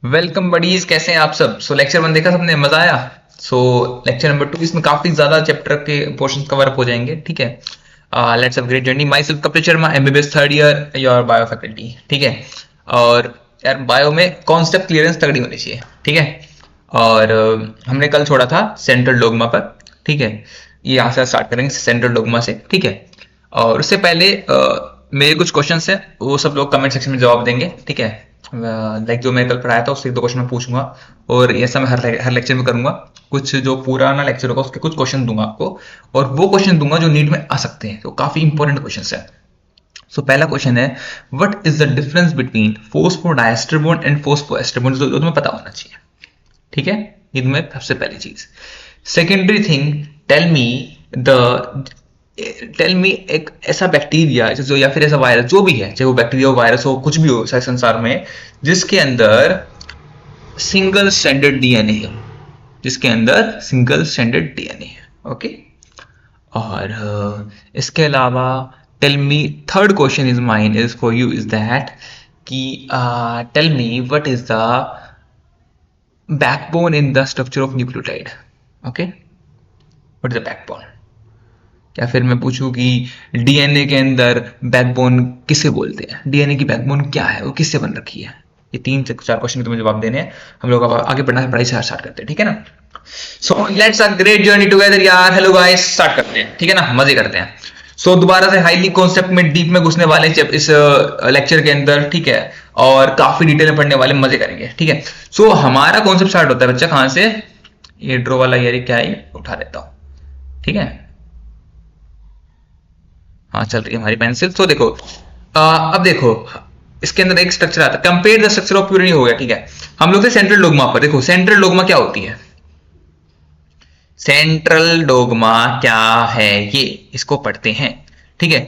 Welcome buddies, कैसे हैं आप सब। लेक्चर 1 देखा सबने, मजा आया। लेक्चर नंबर 2, इसमें काफी ज्यादा चैप्टर के पोर्शंस कवर अप हो जाएंगे। ठीक है, let's have great journey. My self Kapil Sharma, MBBS third year, your bio faculty. ठीक है, और यार बायो में कॉन्सेप्ट क्लियरेंस तगड़ी होनी चाहिए। ठीक है, और हमने कल छोड़ा था सेंट्रल डोगमा पर। ठीक है, ये यहाँ से स्टार्ट करेंगे सेंट्रल डोगमा से। ठीक है, और उससे पहले मेरे कुछ क्वेश्चंस हैं, वो सब लोग कमेंट सेक्शन में जवाब देंगे। ठीक है, लाइक जो मैंने कल पढ़ाया था उससे एक दो क्वेश्चन मैं पूछूंगा, और ऐसा मैं हर लेक्चर में करूंगा। कुछ जो पुराना लेक्चर होगा उसके कुछ क्वेश्चन दूंगा आपको, और वो क्वेश्चन दूंगा जो नीट में आ सकते हैं, तो काफी इंपॉर्टेंट क्वेश्चन है। पहला क्वेश्चन है, what is the difference between phosphodiester bond and phosphoester bond, जो तुम्हें पता होना चाहिए। ठीक है, ये तुम्हें सबसे पहली चीज। सेकेंडरी थिंग, टेल मी एक ऐसा बैक्टीरिया जो, या फिर ऐसा वायरस जो भी है, चाहे वो बैक्टीरिया हो, वायरस हो, कुछ भी हो सारे संसार में, जिसके अंदर सिंगल स्टैंडर्ड डीएनए है, जिसके अंदर सिंगल स्टैंडर्ड डीएनए है। ओके, और इसके अलावा tell me, third question is mine is for you is that कि tell me what is the backbone in the structure of nucleotide. Okay, what is the backbone. या फिर मैं पूछूं कि डीएनए के अंदर बैकबोन किसे बोलते हैं, डीएनए की बैकबोन क्या है, वो किससे बन रखी है। ये 3 से 4 क्वेश्चन तुम्हें जवाब देने हैं। हम लोग अब आगे बढ़ना है, पढ़ाई से स्टार्ट करते हैं। ठीक है ना, so let's a great journey together यार। हेलो गाइस, स्टार्ट करते हैं। ठीक है ना, मजे करते हैं। दोबारा से हाईली कॉन्सेप्ट में डीप में घुसने वाले इस लेक्चर के अंदर। ठीक है, और काफी डिटेल में पढ़ने वाले, मजे करेंगे। ठीक है, हमारा कॉन्सेप्ट स्टार्ट होता है बच्चा कहां से, ये ड्रॉ वाला यार क्या है, उठा देता हूं। ठीक है, हाँ चल रही है हमारी पेंसिल। तो देखो, अब देखो इसके अंदर एक स्ट्रक्चर आता है, compare the structure of purine हो गया। ठीक है, हम लोग थे सेंट्रल डोगमा पर। देखो सेंट्रल डोगमा क्या होती है, सेंट्रल डोगमा क्या है, ये इसको पढ़ते हैं। ठीक है,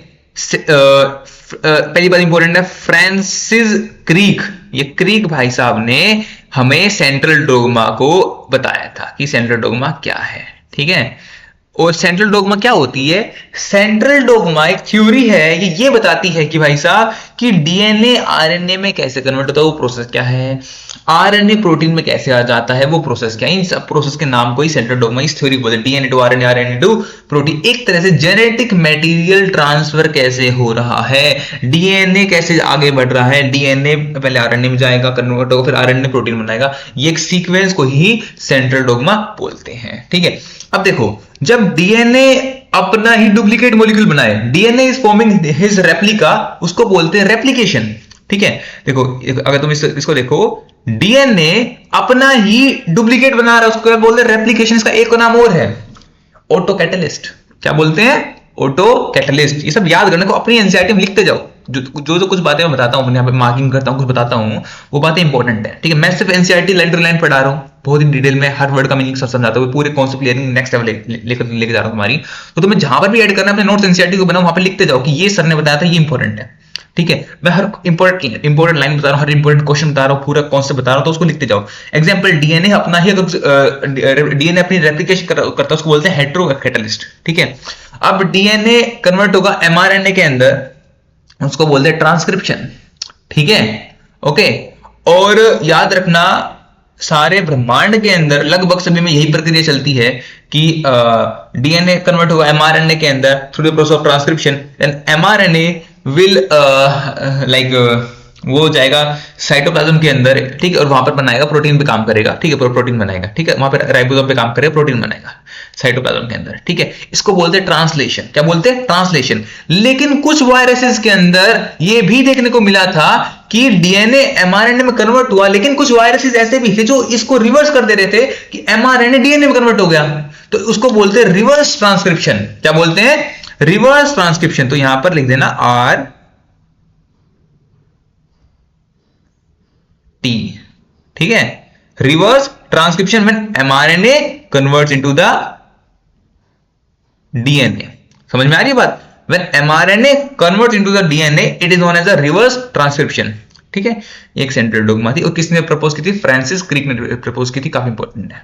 पहली बात इंपॉर्टेंट है, फ्रांसिस क्रीक, ये क्रीक भाई साहब ने हमें सेंट्रल डोगमा को बताया था कि सेंट्रल डोगमा क्या है। ठीक है, और सेंट्रल डोगमा क्या होती है, सेंट्रल डोगमा एक थ्योरी है, ये बताती है कि भाई साहब कि डीएनए आरएनए में कैसे कन्वर्ट होता है, वो प्रोसेस क्या है, आरएनए प्रोटीन में कैसे आ जाता है, वो प्रोसेस क्या है। इन सब प्रोसेस के नाम को ही सेंट्रल डोगमा इस थ्योरी बोलते हैं। DNA to RNA, RNA to protein, एक तरह से जेनेटिक मटेरियल ट्रांसफर कैसे हो रहा है, डीएनए कैसे आगे बढ़ रहा है, डीएनए पहले आरएनए में जाएगा, कन्वर्ट होगा, फिर आरएनए प्रोटीन बनाएगा, ये एक सीक्वेंस को ही सेंट्रल डोगमा बोलते हैं। ठीक है, अब देखो, जब डीएनए अपना ही डुप्लीकेट मॉलिक्यूल बनाए, DNA is forming his replica, उसको बोलते हैं रेप्लिकेशन। ठीक है, देखो अगर तुम इसको देखो, डीएनए अपना ही डुप्लीकेट बना रहा है, उसको बोलते हैं रेप्लिकेशन। इसका एक नाम और है, ऑटो कैटलिस्ट। क्या बोलते हैं, ऑटो कैटलिस्ट। ये सब याद करने को अपनी एनसीईआरटी में लिखते जाओ। जो कुछ बातें मैं बताता हूँ, यहाँ पे मार्किंग करता हूँ, कुछ बताता हूँ, वो बातें इंपॉर्टेंट है। ठीक है, मैं सिर्फ एनसीईआरटी लाइन टू लाइन पढ़ा रहा हूँ, बहुत ही डिटेल में हर वर्ड का मीनिंग समझाता हूँ, पूरे कॉन्सेप्ट क्लियरिंग नेक्स्ट लेवल लेके जा रहा हूँ तुम्हारी। तो तुम्हें जहां पर भी ऐड करना है अपने नोट्स एनसीईआरटी को बनाओ, वहां पर लिखते जाओ कि ये सर ने बताया था, ये इंपॉर्टेंट है। ठीक है, मैं हर इंपॉर्टेंट लाइन बता रहा हूँ, हर इंपॉर्टेंट क्वेश्चन बता रहा हूँ, पूरा कॉन्सेप्ट बता रहा हूँ, तो उसको लिखते जाओ। एग्जांपल, डीएनए अपना ही अगर डीएनए अपनी रेप्लिकेशन करता है, उसको बोलते हैं हेटेरो कैटलिस्ट। ठीक है, अब डीएनए कन्वर्ट होगा एमआरएनए के अंदर, उसको बोलते हैं ट्रांसक्रिप्शन। ठीक है, ओके, और याद रखना सारे ब्रह्मांड के अंदर लगभग सभी में यही प्रक्रिया चलती है कि डीएनए कन्वर्ट होगा एमआरएनए के अंदर through the process of transcription, then mRNA will वो जाएगा साइटोप्लाज्म के अंदर। ठीक है, और वहां पर बनाएगा, प्रोटीन पे काम करेगा। ठीक है, प्रोटीन बनाएगा। ठीक है, वहां पर राइबोसोम पे काम करेगा, प्रोटीन बनाएगा साइटोप्लाज्म के अंदर। ठीक है, इसको बोलते हैं ट्रांसलेशन। क्या बोलते हैं, ट्रांसलेशन। लेकिन कुछ वायरसेस के अंदर ये भी देखने को मिला था कि डीएनए एमआरएनए में कन्वर्ट हुआ, लेकिन कुछ वायरसेस ऐसे भी थे जो इसको रिवर्स कर दे रहे थे कि एमआरएनए डीएनए में कन्वर्ट हो गया, तो उसको बोलते हैं रिवर्स ट्रांसक्रिप्शन। क्या बोलते हैं, रिवर्स ट्रांसक्रिप्शन। तो यहां पर लिख देना आर टी। ठीक है, reverse transcription when mRNA converts into the DNA. समझ में आ रही है बात, when mRNA converts into the DNA it is known as a reverse transcription. ठीक है, एक सेंट्रल डोगमा थी, और किसने प्रपोज की थी, फ्रांसिस क्रिक ने प्रपोज की थी, काफी इंपॉर्टेंट है।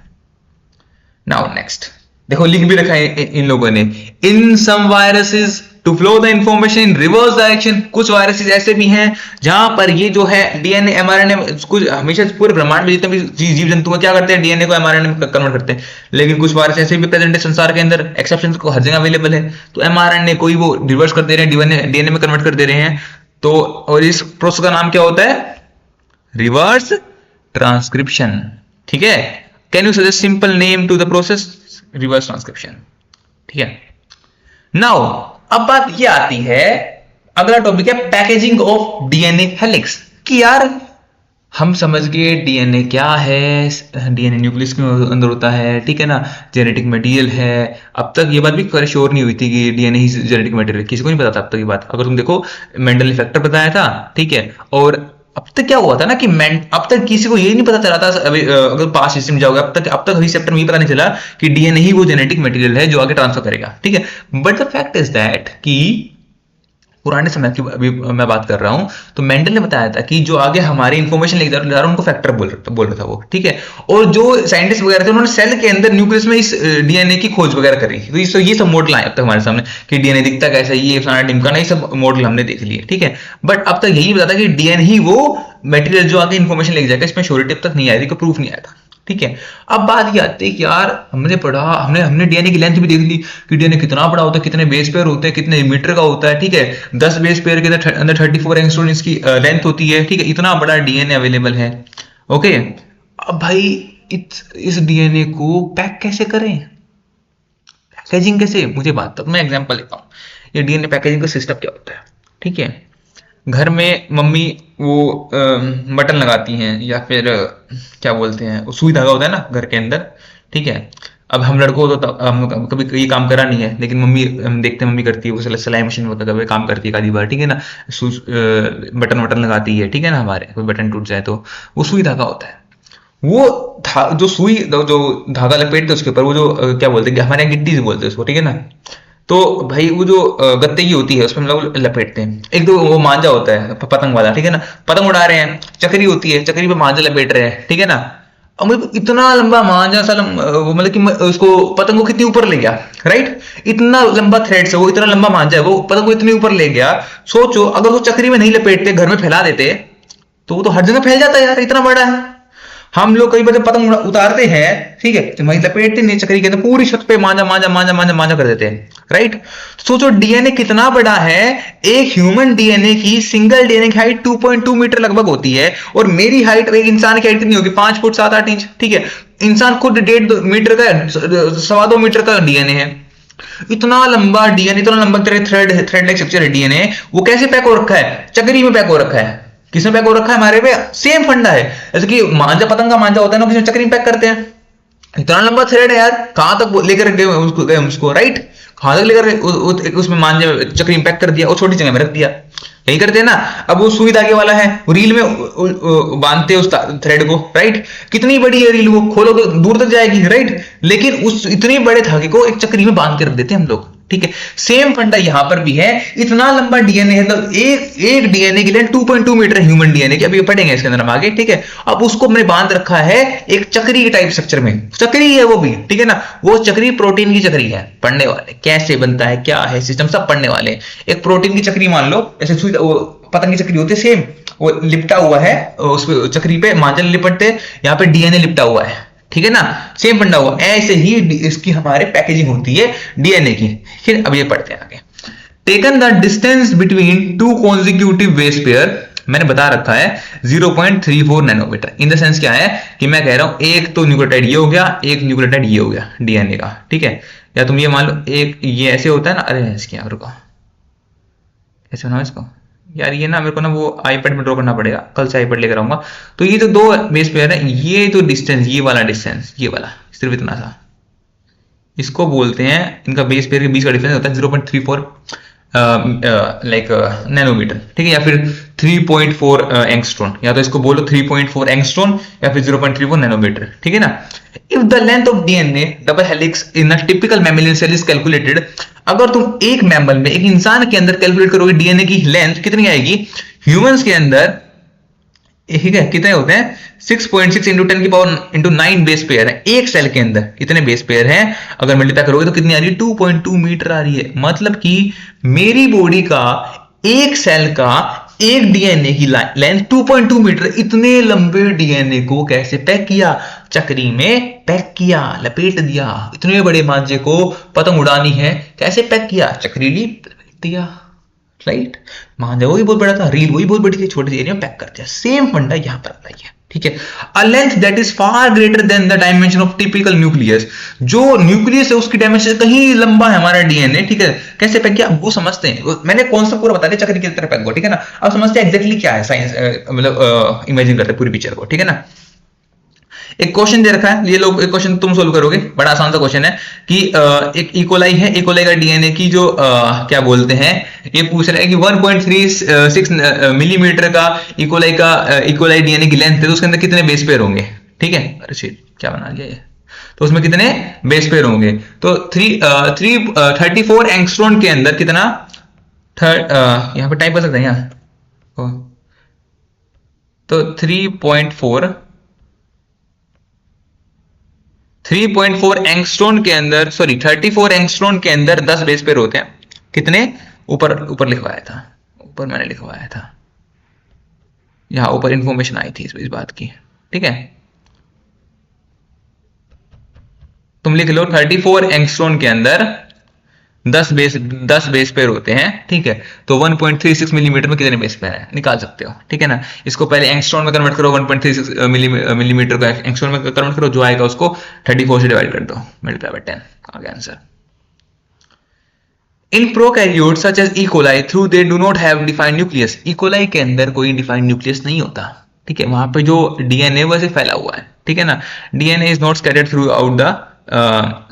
नाउ नेक्स्ट देखो, लिख भी रखा है इन लोगों ने, in some viruses to flow the information in reverse direction. कुछ वायरसेस ऐसे भी हैं जहां पर ये जो है डीएनए एमआरएनए, कुछ हमेशा पूरे ब्रह्मांड में जितने भी जीव जंतु क्या करते हैं, डीएनए को एमआरएनए में कन्वर्ट करते हैं। लेकिन कुछ वायरस ऐसे भी प्रेजेंट है संसार के अंदर, एक्सेप्शन को हर जगह अवेलेबल है। तो एमआरएनए कोई वो रिवर्स कर दे रहे हैं, डीएनए में कन्वर्ट कर दे रहे हैं। तो और इस प्रोसेस का नाम क्या होता है, रिवर्स ट्रांसक्रिप्शन। ठीक है, can you suggest simple name to the process, reverse transcription. ठीक है, नाउ अब बात ये आती है, अगला टॉपिक है पैकेजिंग ऑफ डीएनए हेलिक्स। कि यार हम समझ गए डीएनए क्या है, डीएनए न्यूक्लियस के अंदर होता है, ठीक है ना, जेनेटिक मटेरियल है। अब तक ये बात भी श्योर नहीं हुई थी कि डीएनए ही जेनेटिक मटेरियल, किसी को नहीं पता था अब तक ये बात। अगर तुम देखो मेंडल फैक्टर बताया था, ठीक है, और अब तक क्या हुआ था ना कि अब तक किसी को ये नहीं पता चला था, अभी अगर पास्ट हिस्ट्री में जाओगे अब तक अभी चैप्टर में ये पता नहीं चला कि डीएनए ही वो जेनेटिक मटेरियल है जो आगे ट्रांसफर करेगा। ठीक है, but the fact is that कि पुराने समय की अभी मैं बात कर रहा हूं, तो मेंडल ने बताया था कि जो आगे हमारी इंफॉर्मेशन लेके जा रहा है उनको फैक्टर बोल रहा था वो। ठीक है, और जो साइंटिस्ट वगैरह थे उन्होंने सेल के अंदर न्यूक्लियस में इस डीएनए की खोज वगैरह करी। तो ये सब मॉडल आए अब तक हमारे सामने कि डीएनए दिखता कैसा, ये फलाना ढिमका, नहीं सब मॉडल हमने देख लिए। ठीक है, बट अब तक यही बताया कि डीएनए ही वो मटेरियल जो आगे इंफॉर्मेशन लेके जाएगा, इसमें श्योरिटी अब तक नहीं आई थी, कोई प्रूफ नहीं आया था। ठीक है, अब बात ये आती है कि यार हमने पढ़ा, हमने डीएनए की लेंथ भी देख ली कि डीएनए कितना बड़ा होता है, कितने बेस पेयर होते हैं, कितने मीटर का होता है। ठीक है, 10 बेस पेयर के अंदर 34 एंगस्ट्रॉम इसकी लेंथ होती है। ठीक है, इतना बड़ा डीएनए अवेलेबल है। ओके, अब भाई इस डीएनए को पैक कैसे करें, पैकेजिंग कैसे, मुझे बात तक मैं एग्जांपल लेता हूँ। ये डीएनए पैकेजिंग का सिस्टम क्या होता है। ठीक है, घर में मम्मी वो बटन लगाती हैं, या फिर क्या बोलते हैं, वो सुई धागा होता है ना घर के अंदर। ठीक है, अब हम लड़कों तो हम कभी ये काम करा नहीं है, लेकिन मम्मी हम देखते हैं मम्मी करती है, वो सिलाई मशीन वगैरह काम करती है आधी बार। ठीक है ना, बटन लगाती है। ठीक है ना, हमारे कोई बटन टूट जाए तो वो सुई धागा होता है। वो जो सुई जो धागा लपेटते उसके ऊपर, वो जो क्या बोलते हैं, हमारे यहाँ गिट्टी से बोलते हैं उसको। ठीक है ना, तो भाई वो जो गत्ते की होती है उसमें हम लोग लपेटते हैं। एक तो वो मांझा होता है पतंग वाला, ठीक है ना, पतंग उड़ा रहे हैं, चक्री होती है, चक्री पे मांझा लपेट रहे हैं। ठीक है ना, और मुझे इतना लंबा मांझा सा मतलब कि उसको पतंग को कितनी ऊपर ले गया, राइट, इतना लंबा थ्रेड से वो इतना लंबा मांझा है, वो पतंग को इतनी ऊपर ले गया। सोचो अगर वो चक्री में नहीं लपेटते, घर में फैला देते, तो वो तो हर जगह फैल जाता है यार, इतना बड़ा है। हम लोग कई बार पतंग उतारते हैं, ठीक है, तो वहीं लपेटते नहीं चक्री के अंदर, पूरी छत पे मांझा मांझा मांझा मांझा मांझा कर देते हैं, राइट। सोचो डीएनए कितना बड़ा है। एक ह्यूमन डीएनए की सिंगल डीएनए की हाइट 2.2 मीटर लगभग होती है, और मेरी हाइट, एक इंसान की हाइट कितनी होगी, 5 फुट 7-8 इंच। ठीक है, इंसान खुद 1.5 मीटर का, 2.25 मीटर का डीएनए है। इतना लंबा डीएनए, इतना लंबा थ्रेड लाइक स्ट्रक्चर है डीएनए, वो कैसे पैक हो रखा है, चक्री में पैक हो रखा है। किसमें पैक हो रखा है, हमारे पे सेम फंडा है, जैसे कि मांझा पतंग का मांझा होता है ना, किसी चक्री में पैक करते हैं। इतना लंबा थ्रेड है यार, कहां तक लेकर गए उसको, राइट, कहां तक लेकर उसमें मांझे चक्री में पैक कर दिया और छोटी जगह में रख दिया, यही करते हैं ना। अब वो सुई धागे वाला है, वो रील में बांधते हैं उस थ्रेड को, राइट, कितनी बड़ी है रील, वो खोलो तो दूर तक जाएगी, राइट, लेकिन उस इतने बड़े धागे को एक चक्री में बांध के रख देते हैं हम लोग। ठीक है, सेम फंडा यहां पर भी है, इतना लंबा डीएनए है, तो एक डीएनए की लेंथ 2.2 मीटर ह्यूमन डीएनए की, अभी पढ़ेंगे इसके अंदर हम आगे। ठीक है, अब उसको मैंने बांध रखा है एक चक्री के टाइप स्ट्रक्चर में, चक्री है वो भी, ठीक है ना, वो चक्री प्रोटीन की चक्री है। पढ़ने वाले कैसे बनता है, क्या है सिस्टम, सब पढ़ने वाले। एक प्रोटीन की चक्री मान लो, ऐसे पतंग की चक्री होती है सेम, वो लिपटा हुआ है, उस चक्री पे मांझा लिपटते, यहाँ पे डीएनए लिपटा हुआ है। ठीक है ना, सेम फंडा हुआ। ऐसे ही इसकी हमारे पैकेजिंग होती है डीएनए की। फिर अब ये पढ़ते हैं आगे। Taken the distance between 2 consecutive base pair, मैंने बता रखा है 0.34 नैनोमीटर। इन द सेंस क्या है कि मैं कह रहा हूं एक तो न्यूक्लियोटाइड ये हो गया, एक न्यूक्लियोटाइड ये हो गया डीएनए का। ठीक है, या तुम ये मान लो एक ये ऐसे होता है ना, अरे इसके यहाँ रुको, कैसे बनाओ इसको यार, ये ना मेरे को ना वो आईपैड में ड्रॉ करना पड़ेगा, कल से आईपैड लेकर आऊंगा। तो ये जो 2 बेस पेयर है, ये जो डिस्टेंस, ये वाला डिस्टेंस, ये वाला सिर्फ इतना सा, इसको बोलते हैं, इनका बेस पेयर के बीच का डिफरेंस होता है 0.34 नैनोमीटर। ठीक है, या फिर 3.4 एंगस्ट्रॉन, या तो इसको बोलो 3.4 एंगस्ट्रॉन या फिर 0.34 नैनोमीटर। ठीक है ना। If the length of DNA double helix in a typical mammalian cell is calculated, अगर तुम एक मैमल में, एक इंसान के अंदर कैलकुलेट करोगे डीएनए की लेंथ कितनी आएगी, ह्यूमंस के अंदर ठीक है, कितने होते हैं 6.6 इंटू 10 की पावर इंटू 9 बेस पेयर है एक सेल के अंदर, इतने बेस पेयर हैं। अगर मल्टीप्लाई करोगे तो कितनी आ रही है 2.2 मीटर आ रही है। मतलब कि मेरी बॉडी का एक सेल का एक डीएनए की लेंथ 2.2 मीटर, इतने लंबे डीएनए को कैसे पैक किया, चक्री में पैक किया, लपेट दिया। इतने बड़े मांझे को पतंग उड़ानी है, कैसे पैक किया, चक्री ली लपेट दिया, राइट। मांझा वही बहुत बड़ा था, रील वही बहुत बड़ी थी, छोटे एरिया में पैक कर दिया। सेम फंडा यहां पर अप्लाई है, ठीक है। A length that is far greater than the dimension of typical nucleus, जो न्यूक्लियस है उसकी डायमेंशन कहीं लंबा है हमारा डीएनए, ठीक है। कैसे पैक किया वो समझते हैं, मैंने कॉन्सेप्ट पूरा बता दिया चक्री की तरह पैक हुआ, ठीक है ना। अब समझते हैं एग्जैक्टली क्या है साइंस, मतलब इमेजिन करते हैं पूरी पिक्चर को, ठीक है ना। एक क्वेश्चन दे रखा है, ये लोग एक क्वेश्चन तुम सोल्व करोगे, बड़ा आसान सा क्वेश्चन है कि एक इकोलाई है, इकोलाई का डीएनए की जो क्या बोलते हैं, ये पूछ रहा है कि 1.36 मिलीमीटर का इकोलाई डीएनए की लेंथ है, तो उसके अंदर कितने बेस पेयर होंगे, ठीक है। अरे शिट, क्या बना लिया ये, तो उसमें कितने बेस पेयर होंगे, तो 34 एंगस्ट्रॉम के अंदर कितना, यहाँ पे टाइप कर सकते हैं यहाँ, तो 3.4 एंगस्ट्रॉम के अंदर, सॉरी 34 एंगस्ट्रॉम के अंदर 10 बेस पेयर होते हैं। कितने, ऊपर ऊपर लिखवाया था, ऊपर मैंने लिखवाया था, यहां ऊपर इंफॉर्मेशन आई थी इस बात की, ठीक है। तुम लिख लो 34 एंगस्ट्रॉम के अंदर 10 बेस पेयर होते हैं, ठीक है। तो 1.36 मिलीमीटर में कितने बेस पेयर है निकाल सकते हो, ठीक है ना। इसको पहले एंगस्ट्रॉम में कन्वर्ट करो, 1.36 मिलीमीटर को एंगस्ट्रॉम में कन्वर्ट करो, जो आएगा उसको 34 से डिवाइड कर दो, मल्टीप्लाई बाय 10, आ गया answer. In prokaryotes such as E coli through they do not have defined nucleus, E coli के अंदर कोई डिफाइंड न्यूक्लियस नहीं होता, ठीक है। वहां पे जो डीएनए वैसे फैला हुआ है, ठीक है ना। DNA is not scattered throughout the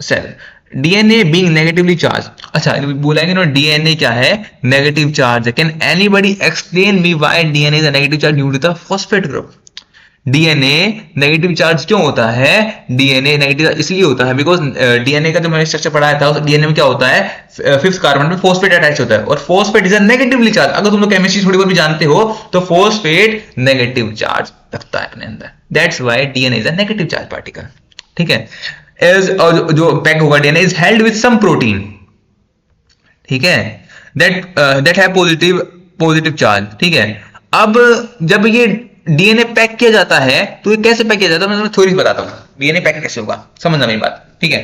cell, DNA being negatively charge. अच्छा बोला है कि ना डीएनए क्या है, नेगेटिव चार्ज है। Can anybody explain me why DNA is a negative charge due to the phosphate group. DNA negative charge क्यों होता है, डीएनए नेगेटिव इसलिए होता है बिकॉज डीएनए का जो मैंने स्ट्रक्चर पढ़ाया था, उस डीएनए में क्या होता है, 5th कार्बन में फॉस्फेट अटैच होता है, और phosphate is a negatively charge. अगर तुम लोग केमिस्ट्री थोड़ी बहुत भी जानते हो तो फॉस्फेट नेगेटिव चार्ज रखता है अपने अंदर, that's why DNA is a negative charge particle, ठीक है। एज जो पैक होगा DNA is held with some protein, ठीक है, दैट हैव पॉजिटिव चार्ज, ठीक है। अब जब ये डीएनए पैक किया जाता है तो ये कैसे पैक किया जाता है, मैं तुम्हें थ्योरी बताता हूं, डीएनए पैक कैसे होगा, समझना मेरी बात, ठीक है।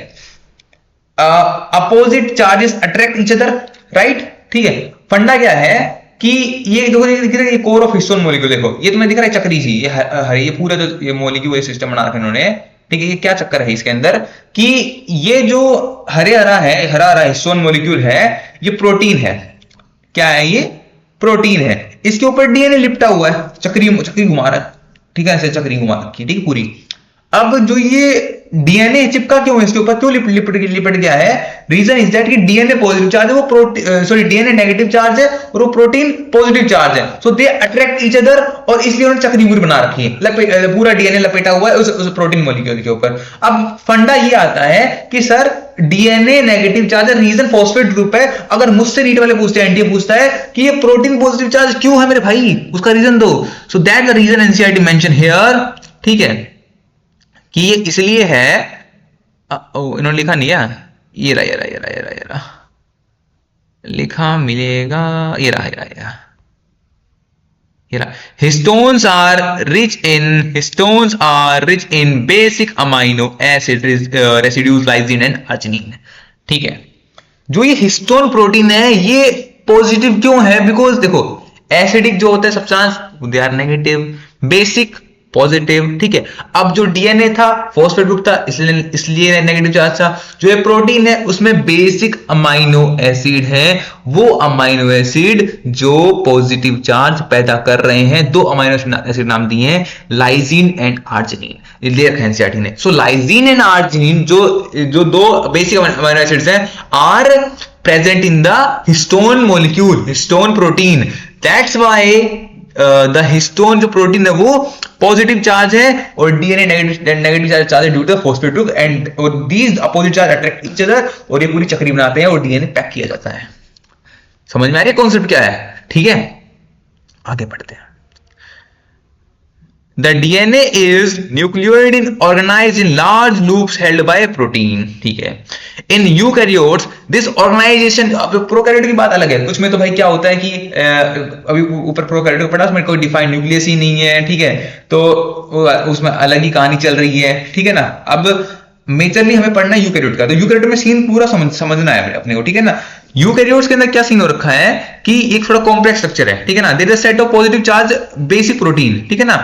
Opposite charges attract each other, right, ठीक है। फंडा क्या है कि ये देखो, दिख रहा है ये कोर ऑफ हिस्टोन मॉलिक्यूल, देखो ये तुम्हें दिख रहा है चक्री सी, ये पूरा जो ये मॉलिक्यूल सिस्टम बना रखा इन्होंने, ठीक है। ये क्या चक्कर है इसके अंदर कि ये जो हरा हरा हिस्टोन मॉलिक्यूल है, ये प्रोटीन है, क्या है ये, प्रोटीन है। इसके ऊपर डीएनए लिपटा हुआ है, चक्री घुमा रहा है, ठीक है, ऐसे चक्री घुमा रखी, ठीक है पूरी। अब जो ये डीएनए चिपका क्यों है इसके ऊपर, क्यों लिपट गया है, रीजन इज दैट कि डीएनए पॉजिटिव चार्ज है, वो सॉरी डीएनए नेगेटिव चार्ज है और वो प्रोटीन पॉजिटिव चार्ज है, सो दे अट्रैक्ट ईच अदर, और इसलिए उन्होंने चक्री पूरी बना रखी है, पूरा डीएनए लपेटा हुआ है उस प्रोटीन मॉलिक्यूल के ऊपर। अब फंडा ये आता है कि सर डीएनए नेगेटिव चार्ज है, रीजन फॉस्फेट ग्रुप है। अगर मुझसे नीट वाले पूछते हैं, एनटीए पूछता है कि ये प्रोटीन पॉजिटिव चार्ज क्यों है मेरे भाई, उसका रीजन दो, so that the reason NCERT mention here, ठीक है, कि ये इसलिए है, इन्होंने लिखा नहीं है, ये रहा लिखा मिलेगा, ये रहा histones are rich in basic amino acid residues lysine and arginine, ठीक है। जो ये हिस्टोन प्रोटीन है ये पॉजिटिव क्यों है, बिकॉज देखो एसिडिक जो होता है substance they are negative, basic positive, ठीक है। अब जो डीएनए था फॉस्फेट ग्रुप था, इसलिए नेगेटिव चार्ज था। जो ये प्रोटीन है उसमें बेसिक अमाइनो एसिड है, वो अमाइनो एसिड जो पॉजिटिव चार्ज पैदा कर रहे हैं, दो अमाइनो एसिड नाम दिए हैं, लाइसिन एंड आर्जिनिन, ये दे रखा है एनसीईआरटी ने। सो लाइसिन एंड आर्जिनिन जो दो बेसिक अमाइनो एसिड्स हैं are present in the histone molecule, histone protein, that's why the histone जो प्रोटीन है वो पॉजिटिव चार्ज है और डीएनए नेगेटिव चार्ज है due to phosphate group, and these opposite charge attract each other, और ये पूरी चक्री बनाते हैं और डीएनए पैक किया जाता है। समझ में आ रही है कॉन्सेप्ट क्या है, ठीक है। आगे बढ़ते हैं। The DNA is nucleoid in organized in large loops held by protein, ठीक है। इन यूकैरियोट्स दिस ऑर्गेनाइजेशन, अब प्रोकैरियोट की बात अलग है, कुछ में तो भाई क्या होता है कि अभी ऊपर प्रोकैरियोट पढ़ा, उसमें कोई डिफाइंड न्यूक्लियस ही नहीं है, ठीक है, तो उसमें अलग ही कहानी चल रही है, ठीक है ना। अब मेजरली हमें पढ़ना है यूकैरियोट का, तो यूकैरियोट में सीन पूरा समझना है अपने को, ठीक है ना। यूकैरियोट्स के अंदर क्या सीन हो रखा है कि एक थोड़ा कॉम्प्लेक्स स्ट्रक्चर है, ठीक है ना। There is a set of positive charge basic protein, ठीक है ना,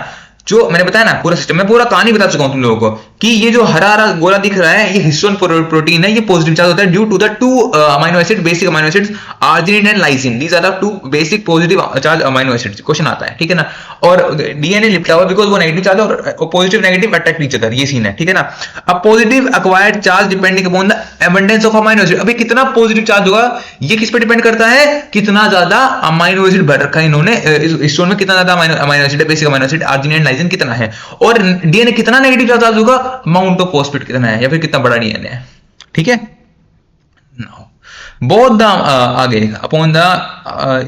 जो मैंने बताया ना पूरा सिस्टम, मैं पूरा कहानी बता चुका हूं तुम लोगों को कि ये जो हरा हरा गोला दिख रहा है ये हिस्टोन प्रोटीन है, ये पॉजिटिव चार्ज होता है due to the two amino acid, basic amino acids arginine and lysine, these are the two basic positive charge amino acids. Question आता है, ठीक है ना। और डीएनए लिपटा हुआ बिकॉज वो नेगेटिव चार्ज और positive negative attract each other, ये सीन है, ठीक है ना। अब positive acquired charge depending upon the abundance of amino acid, अभी कितना पॉजिटिव चार्ज होगा ये किस पे डिपेंड करता है, कितना ज्यादा अमीनो एसिड भर रखा है इन्होंने इस हिस्टोन में, कितना ज्यादा अमीनो एसिड है, basic amino acid arginine and lysine कितना है, और डीएनए कितना नेगेटिव चार्ज होगा, अमाउंट ऑफ फॉस्फेट कितना है, या फिर कितना बड़ा डीएनए है, ठीक है। बोथ द आगे अपॉन द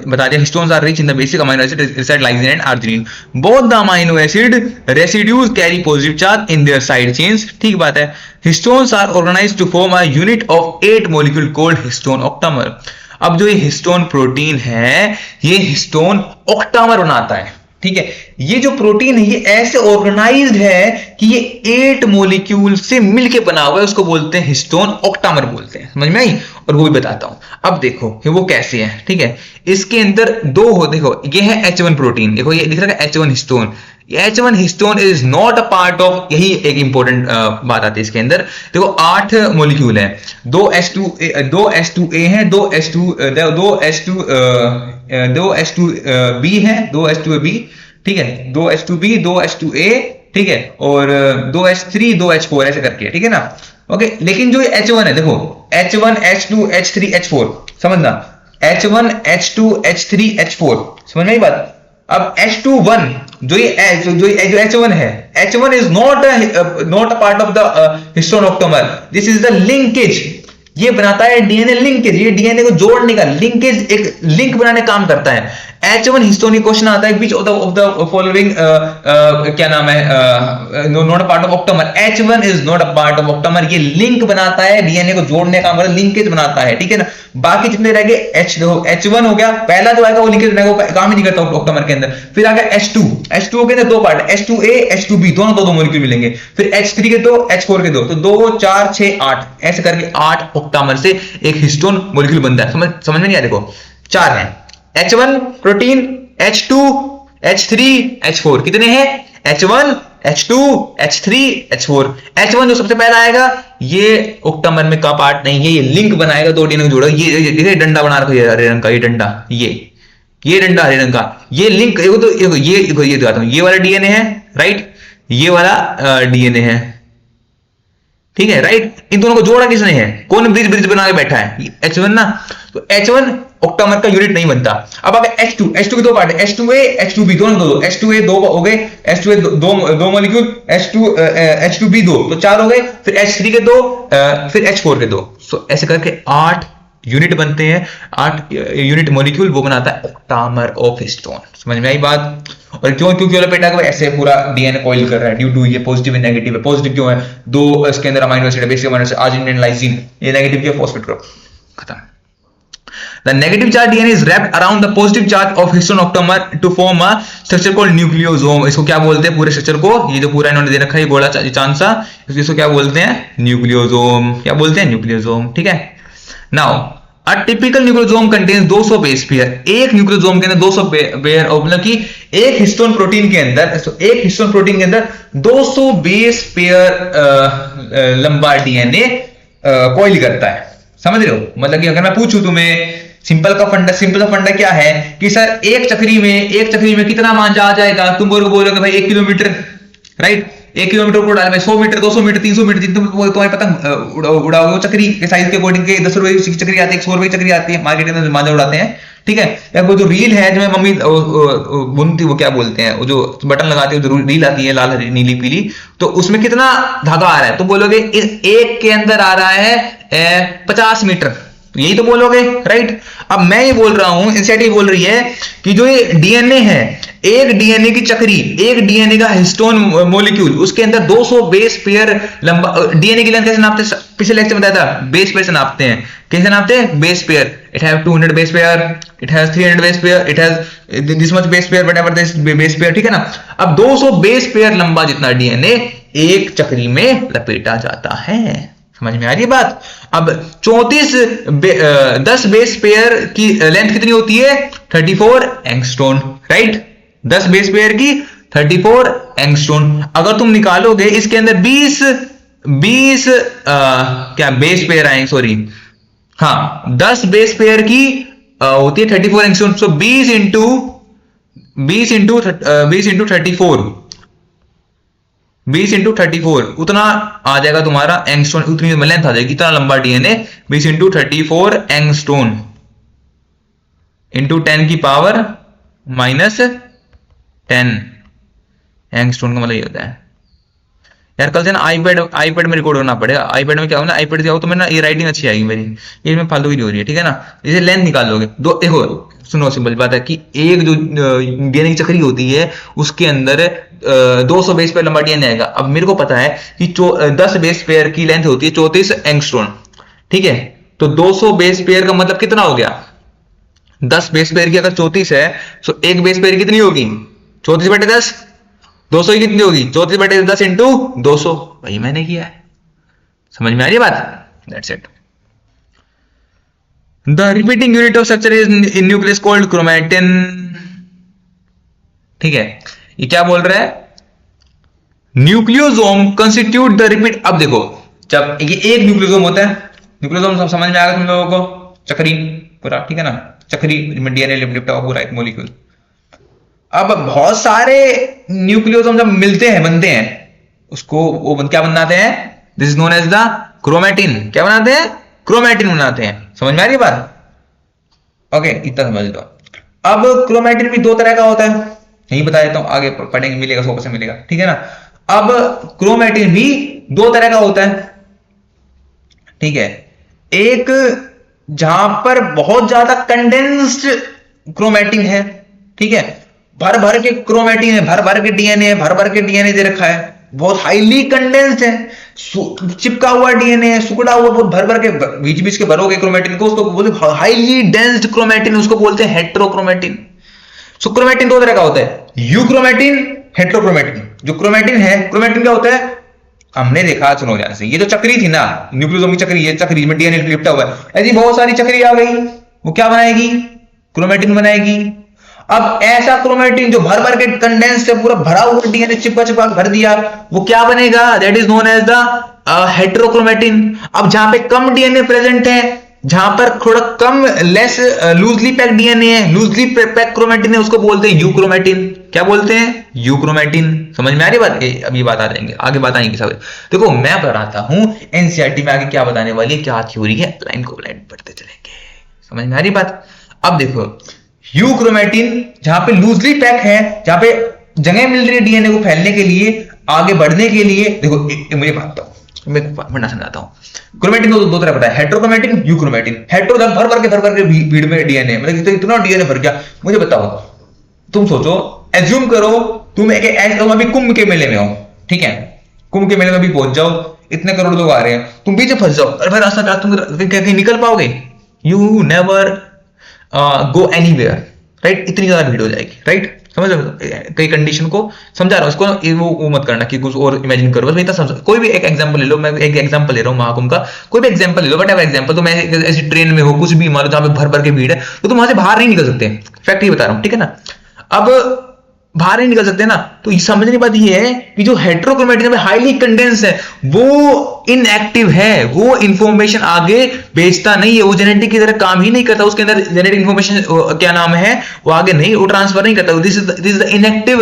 बता दिया histones are rich in the basic amino acid residue lysine and arginine, both the amino acid residues carry positive charge in their side chains, ठीक बात है। Histones are organized to form a unit of 8 molecule called histone octamer. अब जो ये histone protein है ये histone octamer बनाता है, ठीक है। ये जो प्रोटीन है ये ऐसे ऑर्गेनाइज्ड है कि ये 8 मॉलिक्यूल से मिलके बना हुआ है, उसको बोलते हैं हिस्टोन ऑक्टामर बोलते हैं, समझ में आई। और वो भी बताता हूं, अब देखो वो कैसे है, ठीक है। इसके अंदर दो हो, देखो ये है H1 प्रोटीन, देखो ये दिख रहा है H1 histone, H1 histone is not a part of, यही एक इंपॉर्टेंट बात आती है इसके अंदर। देखो 8 मॉलिक्यूल है, 2 H2A है, 2 H2B है, 2 H2B, ठीक है, 2 H2B, 2 H2A, ठीक है, और 2 H3, 2 H4 ऐसे करके, ठीक है ना। ओके, लेकिन जो H1 है देखो H1 H2 H3 H4, समझना H1 H2 H3 H4, समझ में आई बात। अब H21 जो H1 है, H1 is not a part of the histone octamer, this is the linkage, ये बनाता है डीएनए लिंकेज, ये डीएनए को जोड़ने का लिंकेज, एक लिंक बनाने का काम करता है। H1 हिस्टोन क्वेश्चन आता है बीच ऑफ द फॉलोइंग क्या नाम है, not a part of octamer, H1 is not a part of octamer, ये लिंक बनाता है, डीएनए को जोड़ने का मतलब लिंकेज बनाता है, ठीक है ना। बाकी जितने रह गए H1 हो गया, पहला जो आएगा वो लिंकेज बनाएगा, वो काम ही नहीं करता ऑक्टामर के अंदर। फिर आ गया H2 के अंदर दो पार्ट, H2A H2B दोनों दो मॉलिक्यूल मिलेंगे, फिर H3 के दो, H4 के दो, तो 2 4 6 8 ऐसे करके 8 ऑक्टामर से एक हिस्टोन मॉलिक्यूल बनता है। समझ में नहीं आया, देखो 4 है H1 protein, H2 H3 H4, कितने हैं H1 H2 H3 H4। H1 जो सबसे पहला आएगा ये ऑक्टामर में का पार्ट नहीं है, ये लिंक बनाएगा, दो डीएनए को जोड़ेगा, ये डंडा बना रखा है हरे रंग का, ये डंडा, ये डंडा हरे रंग का, ये लिंक, ये दिखाता हूं, ये वाला डीएनए है, राइट, ये वाला डीएनए है, ठीक है, राइट। इन दोनों को जोड़ा किसने है, कौन ब्रिज बना के बैठा है, H1 ना, तो H1 ऑक्टामर का यूनिट नहीं बनता। अब अगर H2 के दो पार्ट है, H2A H2B दोनों दो, H2A दो हो गए, H2A दो मॉलिक्यूल, H2B दो, तो 4 हो गए, फिर H3 के दो, फिर H4 के दो, सो ऐसे करके 8 यूनिट बनते हैं, 8 यूनिट मॉलिक्यूल वो बनाता है ऑक्टामर ऑफ हिस्टोन। समझ में आई बात। और क्योंकि वाला बेटा ऐसे पूरा डीएनए कॉइल कर रहा है, ड्यू टू ये पॉजिटिव एंड नेगेटिव है। पॉजिटिव क्यों है, दो इसके अंदर अमीनो एसिड है, basic amino acid arginine and lysine, ये नेगेटिव क्या, फॉस्फेट ग्रुप, खत्म। The negative charge DNA is wrapped around the positive charge of histone octamer to form a structure called nucleosome। इसको क्या बोलते हैं पूरे स्ट्रक्चर को, ये जो पूरा इन्होंने दे रखा है ये गोला चांद सा, इसको क्या बोलते हैं, न्यूक्लियोसोम, क्या बोलते हैं, न्यूक्लियोसोम, ठीक है। Now A typical nucleosome contains 200 base pair, एक न्यूक्लियोसोम के अंदर 200 पेयर, मतलब कि एक हिस्टोन प्रोटीन के अंदर 200 बेस पेयर लंबा डीएनए कॉइल करता है, समझ रहे हो। मतलब कि अगर मैं पूछूं तुम्हें सिंपल सा फंडा क्या है कि सर एक चक्री में कितना मान आ जाएगा, तुम बोलोगे भाई 1 किलोमीटर, राइट, 1 किलोमीटर को डाल में 100 मीटर 200 मीटर 300 मीटर जितने तुम्हारे पतंग उड़ाओगे, चक्री के साइज के अकॉर्डिंग के 10 रुपए की चक्री आती है, 100 रुपए की चक्री आती है, मार्केट में मांझा उड़ाते हैं, ठीक है। या कोई जो रील है जो मम्मी बुनती, वो क्या बोलते हैं, वो जो बटन लगाते हैं, जो रील आती है लाल नीली पीली, तो उसमें कितना धागा आ रहा है, तो बोलोगे एक के अंदर आ रहा है 50 मीटर, यही तो बोलोगे, राइट। अब मैं ये बोल रहा हूं, एनसीईआरटी बोल रही है कि जो ये डीएनए है, एक डीएनए की चक्री, एक डीएनए का हिस्टोन मॉलिक्यूल, उसके अंदर 200 बेस पेयर लंबा। डीएनए की लेंथ कैसे नापते हैं, पिछले लेक्चर में बताया था, बेस पेयर से नापते हैं। कैसे नापते हैं? Base pair. It have 200 base pair, it has 300 base pair, it has this much base pair, whatever this base pair, ठीक है ना। अब 200 बेस पेयर लंबा जितना डीएनए एक चक्री में लपेटा जाता है। समझ में आ रही है बात? अब 10 बेस पेयर की लेंथ कितनी होती है? 34 एंगस्ट्रॉम, राइट। 10 बेस पेयर की 34 एंगस्ट्रॉम। अगर तुम निकालोगे इसके अंदर 20 क्या बेस पेयर आएंगे, सॉरी, हाँ 10 बेस पेयर की होती है 34 एंगस्ट्रॉम। सो 20 इंटू 34 उतना आ जाएगा तुम्हारा एंगस्ट्रॉम, उतनी लेंथ आ जाएगी, इतना लंबा डीएनए। 20 इंटू 34 एंगस्ट्रॉम इंटू 10 की पावर -10 एंगस्ट्रॉम का मतलब ये होता है। यार कल से ना आईपैड में रिकॉर्ड होना पड़ेगा। आईपैड में क्या हो ना, आईपैड से आओ तो मैं ना ये राइटिंग अच्छी आएगी मेरी, ये में फालतू की नहीं हो रही है, ठीक है ना। इसे लेंथ निकाल लोगे दो, देखो सुनो सिंपल बात है कि एक जो डीएनए की चक्री होती है उसके अंदर 200 बेस पेयर लंबा डीएनए आएगा। अब मेरे को पता है कि 10 बेस पेयर की लेंथ होती है 34 एंगस्ट्रॉम, ठीक है। तो 200 बेस पेयर का मतलब कितना हो गया? 10 बेस पेयर की अगर 34 है तो एक बेस पेयर कितनी होगी? 34/10, 200 की कितनी होगी? 34/10 इंटू 200। वही मैंने किया है। समझ में आ रही है बात? That's it. The repeating unit of structure is in nucleus called chromatin. ठीक है, ये क्या बोल रहा है? Nucleosome constitute the repeat. अब देखो, जब ये एक न्यूक्लियोसोम होता है, न्यूक्लियोसोम सब समझ में आ गया तुम लोगों को? चक्री पूरा, ठीक है ना, चक्री डीएनए लिपटा हुआ पूरा एक मॉलिक्यूल। अब बहुत सारे न्यूक्लियोसोम जब मिलते हैं, बनते हैं, उसको वो क्या बनाते हैं? This is known as the chromatin. क्या बनाते हैं? क्रोमैटिन बनाते हैं। समझ में आ रही है बात? ओके, इतना समझ लो। अब क्रोमैटिन भी दो तरह का होता है, यही बता देता हूं, आगे पढ़ेंगे, मिलेगा 100% मिलेगा, ठीक है ना। अब क्रोमैटिन भी दो तरह का होता है, ठीक है। एक जहां पर बहुत ज्यादा कंडेंस्ड क्रोमैटिन है, ठीक है, भर भर के क्रोमैटिन है, भर भर के डीएनए है, भर भर के डीएनए दे रखा है, बहुत हाईली कंडेंस्ड है, चिपका हुआ डीएनए है, सुखड़ा हुआ, बहुत भर भर के बीच बीच के भरोगे क्रोमैटिन को, उसको बोलते हाईली डेंस्ड क्रोमैटिन, उसको बोलते हैं हेटेरोक्रोमैटिन। सो क्रोमैटिन दो तरह का होता है, यूक्रोमैटिन, हेटेरोक्रोमैटिन। जो क्रोमैटिन है, क्रोमैटिन क्या होता है? हमने देखा, सुनो ध्यान से, ये जो चक्री थी ना, न्यूक्लियोसोम की चक्री, ये चक्री में डीएनए लिपटा हुआ है, ऐसी बहुत सारी चक्री आ गई, वो क्या बनाएगी? क्रोमैटिन बनाएगी। अब ऐसा क्रोमैटिन जो भर भर के कंडेंस से पूरा भरा हुआ डीएनए चिपका चिपका भर दिया, वो क्या बनेगा? That is known as the heterochromatin. अब जहां पे कम डीएनए प्रेजेंट है, जहां पर थोड़ा कम लेस लूजली पैक्ड डीएनए है, लूजली पैक्ड क्रोमैटिन है, उसको बोलते हैं यूक्रोमैटिन। क्या बोलते हैं? यूक्रोमैटिन। समझ में आ रही बात? अभी बात आ जाएंगे, आगे बात आएंगी सब। देखो मैं बताता हूं एनसीईआरटी में आगे क्या बताने वाली है, क्या थ्योरी है, लाइन को लाइन पढ़ते चलेंगे। समझ में आ रही बात? अब देखो, यूक्रोमैटिन जहां पे लूजली पैक है, जहां पे जगह मिल रही है डीएनए को फैलने के लिए, आगे बढ़ने के लिए। देखो मुझे बात मैं बढ़ना समझाता हूं। क्रोमैटिन दो तरह पता है, हेटेरोक्रोमैटिन, यूक्रोमैटिन। हेटेरो भर भर के भीड़ में डीएनए, मतलब इतना डीएनए भर गया। मुझे बताओ, तुम सोचो, एज्यूम करो तुम अभी कुंभ के मेले में हो, ठीक है, कुंभ के मेले में भी पहुंच जाओ, इतने करोड़ लोग आ रहे हैं, तुम बीच में फंस जाओ, अरे भाई रास्ता तुम कहीं निकल पाओगे? You never go anywhere, right. इतनी ज्यादा भीड़ हो जाएगी, राइट। समझ रहे? कई कंडीशन को समझा रहा हूं, इसको वो मत करना कि कुछ और इमेजिन करो, बस इतना समझ। कोई भी एक एग्जांपल ले लो, मैं एक एग्जांपल ले रहा हूं महाकुंभ का, कोई भी एग्जांपल ले लो, बट एग्जांपल तो मैं ऐसी ट्रेन में हो, कुछ भी मान लो जहां पे भर भर के भीड़ है, तो तुम वहां से बाहर नहीं निकल सकते। फैक्ट ही बता रहा हूं, ठीक है ना। अब बाहर नहीं निकल सकते ना, तो समझने की बात ये है कि जो हेटेरोक्रोमैटिन हाईली कंडेंस है, वो इनएक्टिव है, वो इंफॉर्मेशन आगे भेजता नहीं है, वो जेनेटिक की तरह काम ही नहीं करता, उसके अंदर जेनेटिक इंफॉर्मेशन क्या नाम है, वो आगे नहीं, वो ट्रांसफर नहीं करता। दिस इज द इनएक्टिव,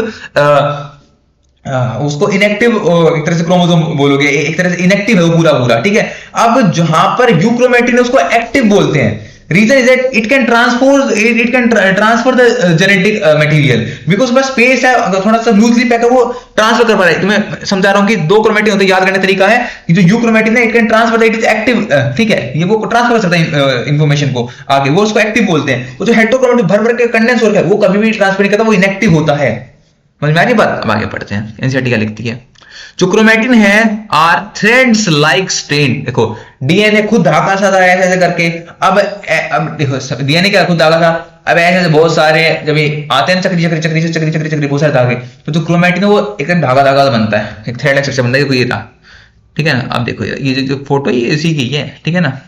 उसको इनएक्टिव एक तरह से क्रोमोसोम बोलोगे, एक तरह से इनएक्टिव है वो पूरा, ठीक है। अब जहां पर यूक्रोमैटिन है उसको एक्टिव बोलते हैं। Reason is that it can transfer the genetic material, because बस स्पेस है, अगर थोड़ा सा लूजली पैक है वो ट्रांसफर कर पा रहा है। तो मैं समझा रहा हूं कि दो क्रोमेटिन होते हैं, याद करने का तरीका है कि जो यू क्रोमेटिन है it can transfer, it is active, ठीक है, ये वो ट्रांसफर कर सकता है इंफॉर्मेशन को आगे, वो उसको एक्टिव बोलते हैं। वो जो हेटेरोक्रोमेटिन भर भर के कंडेंस हो रहा है वो कभी भी ट्रांसफर नहीं करता, वो इनएक्टिव होता है। समझ में आ रही बात? अब आगे पढ़ते हैं, एनसीईआरटी क्या लिखती है। जो क्रोमेटिन है आर थ्रेड्स लाइक स्ट्रेन, देखो डीएनए खुद धागा सा था ऐसे ऐसे करके, अब देखो डीएनए क्या खुद धागा था, अब ऐसे ऐसे बहुत सारे जब ये आते हैं चक्री चक्री चक्री चक्री चक्री चक्री बहुत सारे धागे, तो जो क्रोमेटिन है वो एकदम धागा धागा बनता है, एक थ्रेड स्ट्रक्चर बनता है, देखो ये रहा, ठीक है ना। अब देखो ये जो फोटो ये इसी की है, ठीक है ना।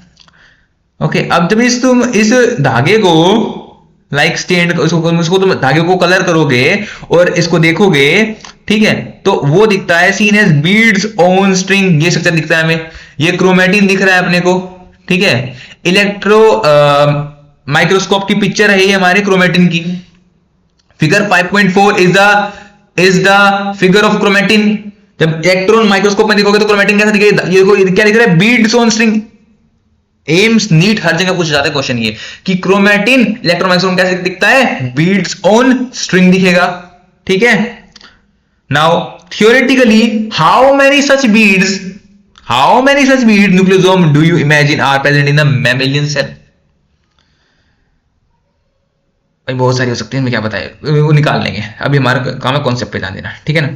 ओके, अब जब तुम इस धागे को लाइक स्टेन उसको तुम धागे को कलर करोगे और इसको देखोगे, ठीक है, तो वो दिखता है seen as beads on string, ये स्ट्रक्चर दिखता है हमें, ये क्रोमेटिन दिख रहा है अपने को, ठीक है। इलेक्ट्रो माइक्रोस्कोप की पिक्चर है ये हमारे क्रोमेटिन की। Figure 5.4 is the figure of chromatin. जब इलेक्ट्रॉन माइक्रोस्कोप में देखोगे तो क्रोमेटिन कैसा दिखेगा, ये देखो क्या दिख रहा है, beads on string. AIIMS NEET हर जगह पूछ जाता है क्वेश्चन ये कि क्रोमेटिन इलेक्ट्रॉन माइक्रोस्कोप कैसे दिखता है, बीड्स ऑन स्ट्रिंग दिखेगा, ठीक है। Now theoretically how many such beads nucleosome do you imagine are present in the mammalian cell? बहुत सारी हो सकती है, मैं क्या बताए, वो निकाल लेंगे, अभी हमारा काम है कॉन्सेप्ट पे ध्यान देना, ठीक है ना।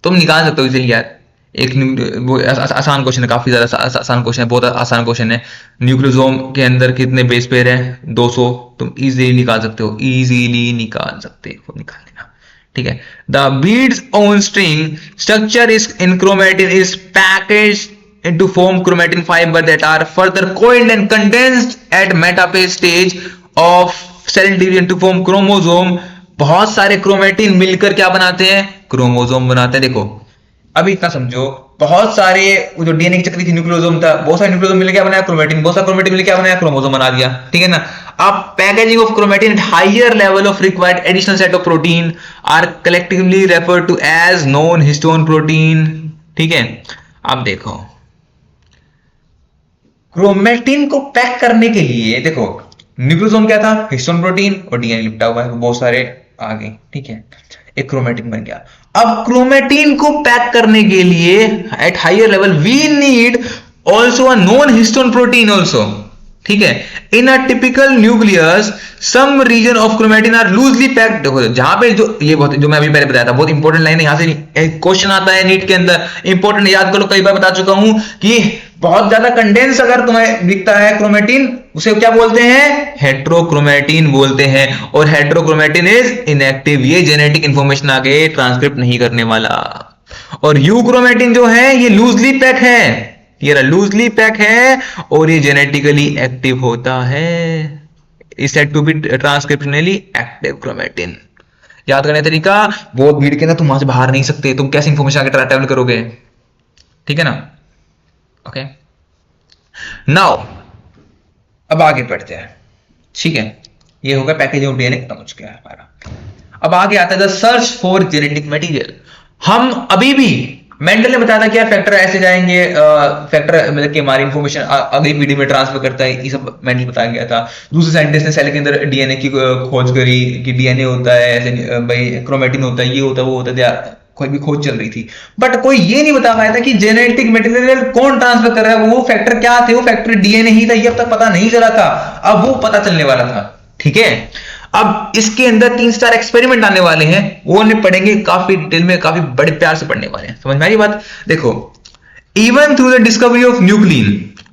तुम निकाल सकते हो इसे यार, एक वो आसान क्वेश्चन है, काफी ज्यादा आसान क्वेश्चन है, बहुत आसान क्वेश्चन है। न्यूक्लियोसोम के अंदर कितने बेस पेयर है? 200। तुम इजीली निकाल सकते हो, इजीली निकाल सकते हो, निकाल लेना, ठीक है। The beads on string structure is in chromatin is packaged into form chromatin fiber that are further coiled and condensed at metaphase stage of cell division to form chromosome। बहुत सारे क्रोमेटिन मिलकर क्या बनाते हैं? क्रोमोसोम बनाते हैं। देखो अभी इतना समझो, बहुत सारे जो डीएनए की चक्री थी न्यूक्लियोसोम था, बहुत सारे न्यूक्लियोसोम मिलकर क्या बनाया? क्रोमेटिन। बहुत सारे क्रोमेटिन मिलकर क्या बनाया? क्रोमोसोम बना दिया, ठीक है ना। अब packaging of chromatin at higher level of required additional set of protein are collectively referred to as non histone protein, ठीक है। अब देखो क्रोमेटिन को पैक करने के लिए देखो न्यूक्लियोसोम क्या था? हिस्टोन प्रोटीन, और डीएनए लिपटा हुआ है, बहुत सारे आ गए, ठीक है, एक क्रोमेटिन बन गया। अब क्रोमेटिन को पैक करने के लिए at higher level we need also a non histone protein also, ठीक है। In a typical nucleus some region of chromatin are loosely packed. देखो जहां पे जो ये बहुत जो मैं अभी पहले बताया था, बहुत इंपॉर्टेंट लाइन है, यहां से क्वेश्चन आता है नीट के अंदर, इंपॉर्टेंट, याद करो, कई बार बता चुका हूं कि बहुत ज्यादा कंडेंस अगर तुम्हें दिखता है क्रोमेटिन, उसे क्या बोलते हैं? हेट्रोक्रोमेटिन बोलते हैं। और हेट्रोक्रोमेटिन इज इनएक्टिव, ये जेनेटिक इंफॉर्मेशन आगे ट्रांसक्रिप्ट नहीं करने वाला। और यूक्रोमेटिन जो है ये लूजली पैक है, ये लूजली पैक है और ये जेनेटिकली एक्टिव होता है, is said to be transcriptionally active chromatin. याद करने का तरीका, बहुत भीड़ के ना तुम वहां से बाहर नहीं सकते, तुम कैसे इंफॉर्मेशन आगे ट्रैवल करोगे, ठीक है ना। ओके नाउ अब आगे बढ़ते हैं, ठीक है। ये होगा पैकेजिंग ऑफ डीएनए, खत्म हो चुका है हमारा। अब आगे आता है the search for genetic material. हम अभी भी मेंडल ने बताया था क्या फैक्टर ऐसे जाएंगे, फैक्टर मतलब कि हमारी इंफॉर्मेशन अगली पीढ़ी में ट्रांसफर करता है, ये सब मेंडल बताया गया था। दूसरे साइंटिस्ट ने सेल के अंदर डीएनए की खोज करी कि डीएनए होता है ऐसे, भाई क्रोमेटिन होता है, ये होता है, वो होता है, कोई भी खोज चल रही थी। बट कोई ये नहीं बता पाया था कि जेनेटिक मटेरियल कौन ट्रांसफर कर रहा है, वो फैक्टर क्या थे, वो फैक्टर डीएनए ही था, ये अब तक पता नहीं चला था, अब वो पता चलने वाला था, ठीक है। अब इसके अंदर 3-4 एक्सपेरिमेंट आने वाले हैं, वो हमने पढ़ेंगे काफी डिटेल में, काफी बड़े प्यार से पढ़ने वाले हैं, समझ में आई बात। देखो even through the discovery of nuclein,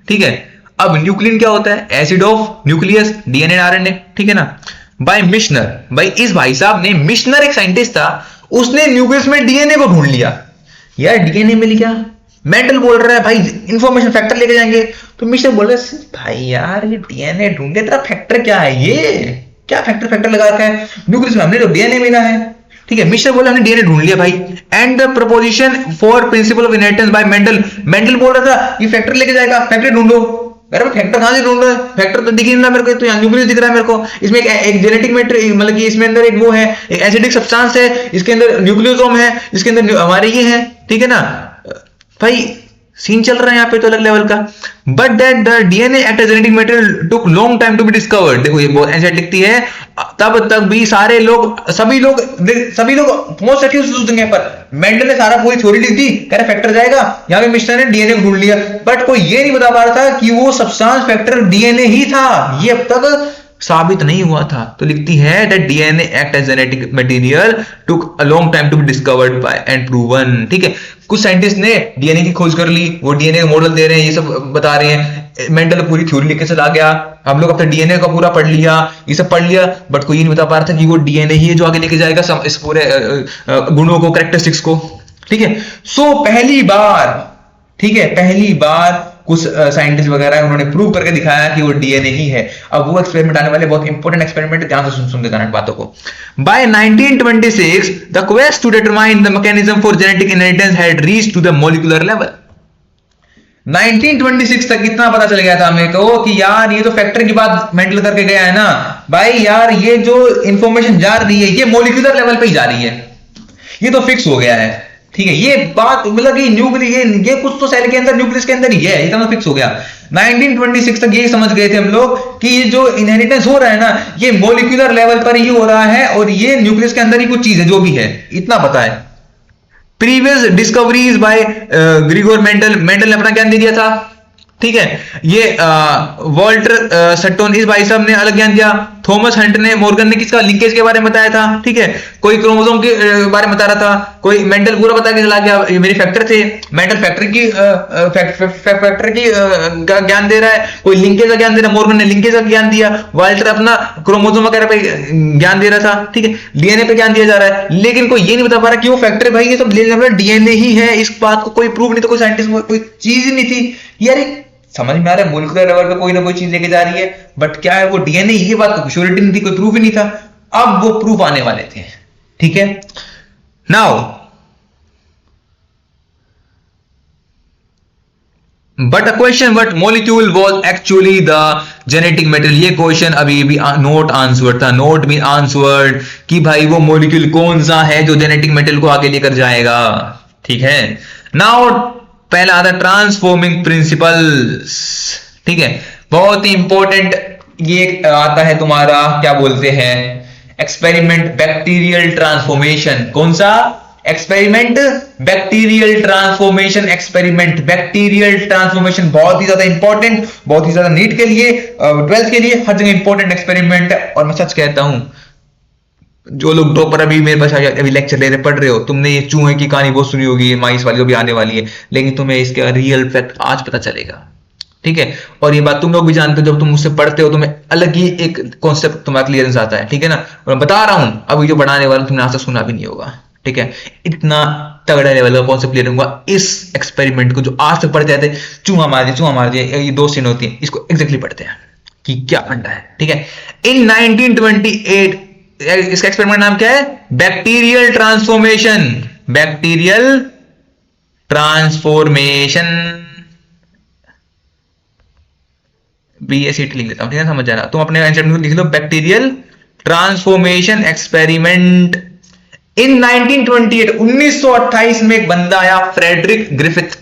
ठीक है। अब न्यूक्लिन क्या होता है? Acid of nucleus, DNA RNA, ठीक है ना। बाय मिशनर, भाई इस भाई साहब ने, मिशनर एक साइंटिस्ट था, उसने न्यूक्लियस में डीएनए को ढूंढ लिया। यार डीएनए मिल गया, मेंडल बोल रहा है भाई इंफॉर्मेशन फैक्टर लेके जाएंगे, तो मिशनर बोल रहा है भाई यार ये डीएनए ढूंढे, तेरा फैक्टर क्या है, ये क्या फैक्टर लगा रखा है न्यूक्लियस में, हमने तो डीएनए मिला है, ठीक है। मिशनर बोला हमने डीएनए ढूंढ लिया भाई। And the preposition for principle of inheritance bye Mendel बोल रहा था ये फैक्टर लेके जाएगा, फैक्टर ढूंढो। अरे फैक्टर कहां से ढूंढ रहा है? फैक्टर तो दिख ही नहीं रहा मेरे को, तो यहाँ न्यूक्लियस दिख रहा है मेरे को, इसमें एक जेनेटिक मैटर, मतलब कि इसमें अंदर एक वो है, एक एसिडिक सब्सटेंस है, इसके अंदर न्यूक्लियोसोम है, इसके अंदर हमारे ये है, ठीक है ना भाई। सीन चल रहा है यहाँ पे तो अलग लेवल का। But that the DNA act as genetic material took long time to be discovered. देखो ये बहुत ऐसे लिखती है, तब तक भी सारे लोग सभी लोग पहुंच सके उस जगह पर। मेंडल ने सारा पूरी थ्योरी लिख दी, कह रहा फैक्टर जाएगा, यहाँ पे मिस्टर ने डीएनए ढूंढ लिया, बट कोई ये नहीं बता पा रहा था कि वो सब्सटेंस फैक्टर डीएनए ही था, ये अब तक साबित नहीं हुआ था। तो लिखती है that DNA act as genetic material took a long time to be discovered by and proven. ठीक है, कुछ साइंटिस्ट ने डीएनए की खोज कर ली, वो डीएनए का मॉडल दे रहे हैं, ये सब बता रहे हैं। मेंडल पूरी थ्योरी लिख के चला गया, हम लोग अपने डीएनए का पूरा पढ़ लिया, ये सब पढ़ लिया, बट कोई ये नहीं बता पा रहा था कि वो डीएनए ही है जो आगे लेके जाएगा इस पूरे गुणों को, कैरेक्टरिस्टिक्स को। ठीक है, सो पहली बार, ठीक है, पहली बार कुछ साइंटिस्ट वगैरह उन्होंने प्रूव करके दिखाया कि वो डीएनए ही है। अब वो एक्सपेरिमेंट आने वाले बहुत इंपॉर्टेंट एक्सपेरिमेंट, ध्यान से सुनते जाना बातों को। By 1926 the quest to determine the mechanism for genetic inheritance had reached to the molecular level. 1926 तक इतना पता चल गया था हमें तो कि यार ये तो फैक्टर की बात मेंटल करके गया है ना भाई, यार ये जो इंफॉर्मेशन जा रही है ये मॉलिक्यूलर लेवल पे ही जा रही है, ये तो फिक्स हो गया है। ठीक है, ये बात मतलब कि न्यूक्लियस, ये कुछ तो सेल के अंदर, न्यूक्लियस के अंदर ही है, इतना तो फिक्स हो गया। 1926 तक ये समझ गए थे हम लोग कि ये जो इनहेरिटेंस हो रहा है ना, ये मॉलिक्यूलर लेवल पर ही हो रहा है और ये न्यूक्लियस के अंदर ही कुछ चीज है जो भी है, इतना पता है। Previous discoveries by Gregor Mendel, Mendel ने अपना ज्ञान दे दिया था। ठीक है, ये वॉल्टर सट्टोन, इस भाई साहब ने अलग ज्ञान दिया। थॉमस हंट ने, मॉर्गन ने किसका लिंकेज के बारे में बताया था। ठीक है, कोई क्रोमोसोम के बारे में बता रहा था, कोई मेंडल पूरा बता के चला गया, ये मेरे फैक्टर थे, मेंडल फैक्टर की ज्ञान दे रहा है, कोई लिंकेज का ज्ञान दे रहा है, मॉर्गन ने लिंकेज का ज्ञान दिया, वाल्टर अपना क्रोमोसोम वगैरह पे ज्ञान दे रहा था। ठीक है, डीएनए पे ज्ञान दिया जा रहा है, लेकिन कोई ये नहीं बता पा रहा कि वो फैक्टर भाई ये सब डीएनए ही है। इस बात को कोई प्रूव नहीं, तो कोई साइंटिस्ट कोई चीज ही नहीं थी यार। समझ में आ रहा है, मॉलिक्यूलर लेवल पे कोई ना कोई चीज लेके जा रही है, बट क्या है वो डीएनए, ये बात को श्योरिटी नहीं थी, कोई प्रूफ ही नहीं था। अब वो प्रूफ आने वाले थे। ठीक है, now but a question what molecule was actually the genetic material, ये क्वेश्चन अभी भी नोट आंसवर्ड था, नोट मीन आंसवर्ड, कि भाई वो मॉलिक्यूल कौन सा है जो जेनेटिक मटेरियल को आगे लेकर जाएगा। ठीक है, नाउ पहला आता है ट्रांसफॉर्मिंग प्रिंसिपल्स। ठीक है, बहुत ही इंपॉर्टेंट ये आता है तुम्हारा, क्या बोलते हैं, एक्सपेरिमेंट बैक्टीरियल ट्रांसफॉर्मेशन। कौन सा experiment? Bacterial transformation experiment. Bacterial transformation बहुत ही ज्यादा इंपॉर्टेंट, बहुत ही ज्यादा नीट के लिए, 12th के लिए, हर जगह इंपॉर्टेंट एक्सपेरिमेंट है। और मैं सच कहता हूं, जो लोग टॉपर अभी मेरे पास अभी लेक्चर ले रहे, पढ़ रहे हो, तुमने ये चूहे की कहानी बहुत सुनी होगी, माइस वाली जो भी आने वाली है, लेकिन तुम्हें इसका रियल फैक्ट आज पता चलेगा। ठीक है, और ये बात तुम लोग भी जानते हो, जब तुम मुझसे पढ़ते हो तुम्हें अलग ही एक कॉन्सेप्ट तुम्हारा क्लियरेंस आता है। ठीक है ना, और मैं बता रहा हूं अभी जो बढ़ाने वाला तुमने आज तक सुना भी नहीं होगा। ठीक है, इतना तगड़ा लेवल का कॉन्सेप्ट क्लियर होगा इस एक्सपेरिमेंट को, जो आज तक पढ़ते जाते चूहा मार दिया, ये 2 सीन होती है, इसको एग्जैक्टली पढ़ते हैं कि क्या अंडा है। ठीक है, इन 1928 इसका एक्सपेरिमेंट नाम क्या है? Bacterial transformation. Bacterial transformation, BSc लिख लेता हूं, ठीक है, समझ जाना। तुम अपने आंसर में लिख लो बैक्टीरियल ट्रांसफॉर्मेशन एक्सपेरिमेंट इन 1928। 1928 में एक बंदा आया, फ्रेडरिक ग्रिफिथ।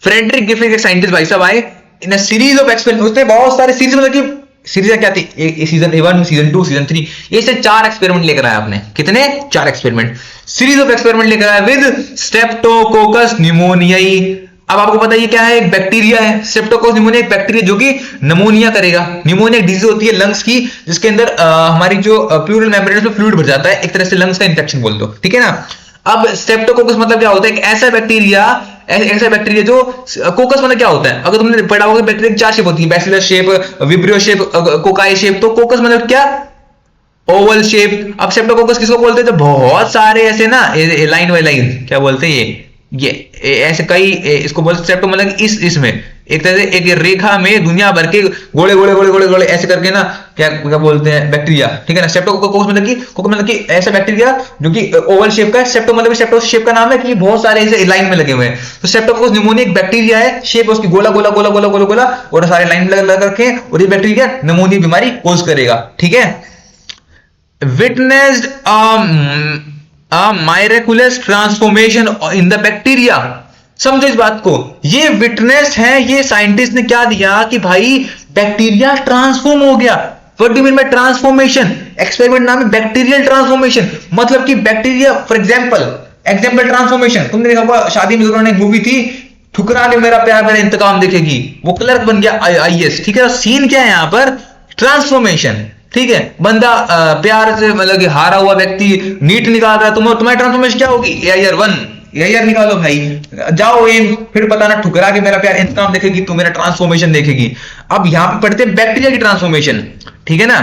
फ्रेडरिक ग्रिफिथ एक साइंटिस्ट भाई साहब आए, इन अ सीरीज ऑफ एक्सपेरिमेंट। उसने बहुत सारे सीरीज, मतलब कि सीरीज क्या थी, सीजन 1, सीजन 2, सीजन 3, ये से 4 एक्सपेरिमेंट लेकर आया आपने। कितने? 4 एक्सपेरिमेंट, सीरीज ऑफ एक्सपेरिमेंट लेकर आया विद स्ट्रेप्टोकोकस न्यूमोनियाई। अब आपको पता है ये क्या है? एक बैक्टीरिया है, स्ट्रेप्टोकोकस न्यूमोनिया, एक बैक्टीरिया जो कि निमोनिया करेगा। निमोनिया एक डिजीज होती है लंग्स की, जिसके अंदर हमारी जो प्लूरल मेम्ब्रेन में फ्लूइड भर जाता है, एक तरह से लंग्स का इंफेक्शन बोल दो। ठीक है ना। अब स्ट्रेप्टोकोकस मतलब क्या होता है? एक ऐसा बैक्टीरिया जो कोकस मतलब क्या होता है? अगर तुमने पढ़ा होगा बैक्टीरिया की 4 शेप होती है, bacillus shape, vibrio shape, cocci shape. तो कोकस मतलब क्या? Oval shape. अब स्ट्रेप्टोकोकस किसको बोलते हैं? तो बहुत सारे ऐसे ना लाइन बाय लाइन, क्या बोलते हैं ये ऐसे कई, इसको बोलते स्ट्रेप्टो मतलब इसमें एक तरह से एक रेखा में दुनिया भर के गोले गोले गोले गोले गोले ऐसे करके ना क्या बोलते हैं बैक्टीरिया। ठीक है ना। स्ट्रेप्टोकोकस मतलब कि ऐसा बैक्टीरिया जो कि ओवल शेप का है। स्ट्रेप्टो मतलब स्ट्रेप्टो शेप का नाम है कि बहुत सारे ऐसे लाइन में लगे हुए हैं। तो स्ट्रेप्टोकोकस न्यूमोनिया एक बैक्टीरिया है, शेप उसकी गोला गोला गोला गोला गोला गोला और सारे लाइन में लगा रखे हैं, और ये बैक्टीरिया निमोनिया बीमारी कोज करेगा। ठीक है। Witnessed a miraculous transformation in the bacteria। समझो इस बात को, ये विटनेस है, ये साइंटिस्ट ने क्या दिया कि भाई बैक्टीरिया ट्रांसफॉर्म हो गया। What do mean by transformation? Experiment नाम है बैक्टीरियल ट्रांसफॉर्मेशन, मतलब कि बैक्टीरिया फॉर एग्जांपल ट्रांसफॉर्मेशन। तुमने देखा होगा शादी में एक मूवी थी, ठुकरा के मेरा प्यार मेरा इंतकाम देखेगी, वो क्लर्क बन गया आईएएस, ठीक है। सीन क्या है यहाँ पर? ट्रांसफॉर्मेशन, ठीक है। बंदा प्यार से मतलब कि हारा हुआ व्यक्ति नीट निकाल रहा है, तुम्हारी ट्रांसफॉर्मेशन क्या होगी? एआईआर 1 एआईआर निकालो भाई, जाओ एम्स, फिर बताना ठुकरा के मेरा प्यार इंतकाम देखेगी, तू मेरा ट्रांसफॉर्मेशन देखेगी। अब यहाँ पे पढ़ते हैं बैक्टीरिया की ट्रांसफॉर्मेशन, ठीक है ना,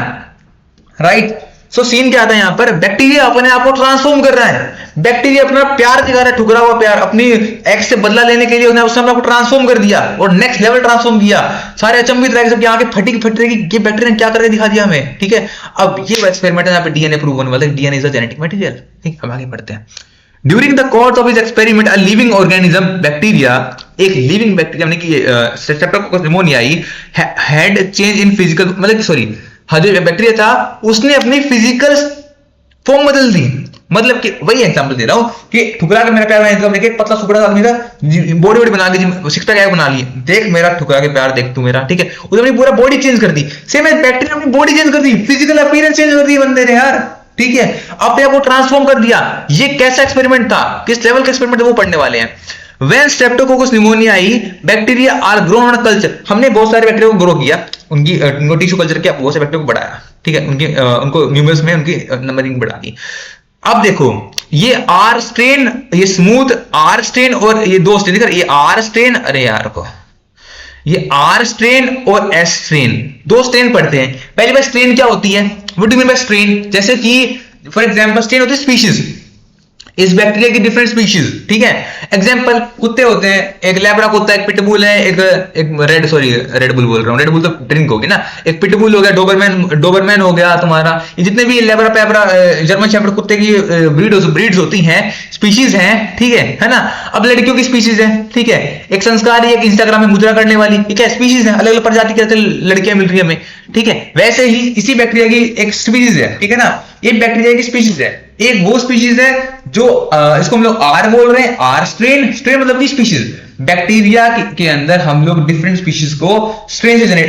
राइट। सो सीन क्या आता है यहाँ पर? बैक्टीरिया अपने आप को ट्रांसफॉर्म कर रहा है, बैक्टीरिया अपना प्यार दिखा रहा है, ठुकरा हुआ प्यार, अपनी एक्स से बदला लेने के लिए उसने अपने को ट्रांसफॉर्म कर दिया और नेक्स्ट लेवल ट्रांसफॉर्म किया। सारे अचंभित रह गए, सबकी आंखें फट रही कि ये बैक्टीरिया क्या करके दिखा दिया हमें, ठीक है। अब ये एक्सपेरिमेंट है, यहाँ पे डीएनए प्रूव होने वाला है, DNA is a genetic material, ठीक। हम आगे बढ़ते हैं। During the course of his experiment a living organism, bacteria, एक लिविंग बैक्टीरिया यानी कि Streptococcus निमोनियाई had change in physical, मतलब सॉरी, जो बैक्टीरिया था उसने अपनी फिजिकल फॉर्म बदल दी। मतलब कि वही एग्जांपल दे रहा हूं कि ठुकरा के मेरा प्यार मैंने देखा, पतला सुकड़ा आदमी था, बॉडी बना दी, सिक्स पैक बना ली, देख मेरा ठुकरा के प्यार देख तू मेरा, ठीक है। उसने अपनी पूरा बॉडी चेंज कर दी। सेम है, बैक्टीरिया अपनी बॉडी चेंज कर दी, फिजिकल अपीयरेंस चेंज कर दी बंदे ने यार, ठीक है, अपने आप को ट्रांसफॉर्म कर दिया। ये कैसा एक्सपेरिमेंट था, किस लेवल का एक्सपेरिमेंट है वो पढ़ने वाले हैं। When Streptococcus pneumoniae bacteria are grown on culture, हमने बहुत सारे बैक्टीरिया को ग्रो किया, उनकी टिश्यू कल्चर किया, बहुत से बैक्टीरिया को बढ़ाया, ठीक है, उनको न्यूमरस में उनकी नंबरिंग बढ़ा दी। अब देखो ये आर स्ट्रेन, ये स्मूथ आर स्ट्रेन और ये दो स्ट्रेन, ये आर स्ट्रेन, अरे यार को ये आर स्ट्रेन और एस स्ट्रेन, दो स्ट्रेन पढ़ते हैं। पहली बार स्ट्रेन क्या होती है? What do you mean by strain? जैसे कि फॉर एग्जांपल स्ट्रेन होती है स्पीशीज, इस बैक्टीरिया की डिफरेंट स्पीशीज, ठीक है। एग्जांपल कुत्ते होते हैं, एक लैब्रा कुत्ता, एक पिटबुल है, एक रेडबुल बोल रहा हूँ, रेडबुल तो ड्रिंक होगी ना, एक पिटबुल हो गया, डोबरमैन हो गया तुम्हारा, ये जितने भी लैब्रा पैब्रा जर्मन शेफर्ड कुत्ते की ब्रीड्स होती हैं, स्पीशीज हैं, ठीक है ना। अब लड़कियों की स्पीशीज है, ठीक है, एक संस्कारी, एक इंस्टाग्राम में मुद्रा करने वाली, ठीक है, स्पीशीज है, अलग अलग प्रजाति की लड़कियां मिल रही है हमें, ठीक है। वैसे ही इसी बैक्टीरिया की एक स्पीशीज है, ठीक है ना, ये बैक्टीरिया की स्पीशीज है। एक वो स्पीशीज है जो इसको हम लोग आर बोल रहे हैं, आर स्ट्रेन, स्ट्रेन मतलब की स्पीशीज। बैक्टीरिया के अंदर हम लोग डिफरेंट स्पीशीज को स्ट्रेन से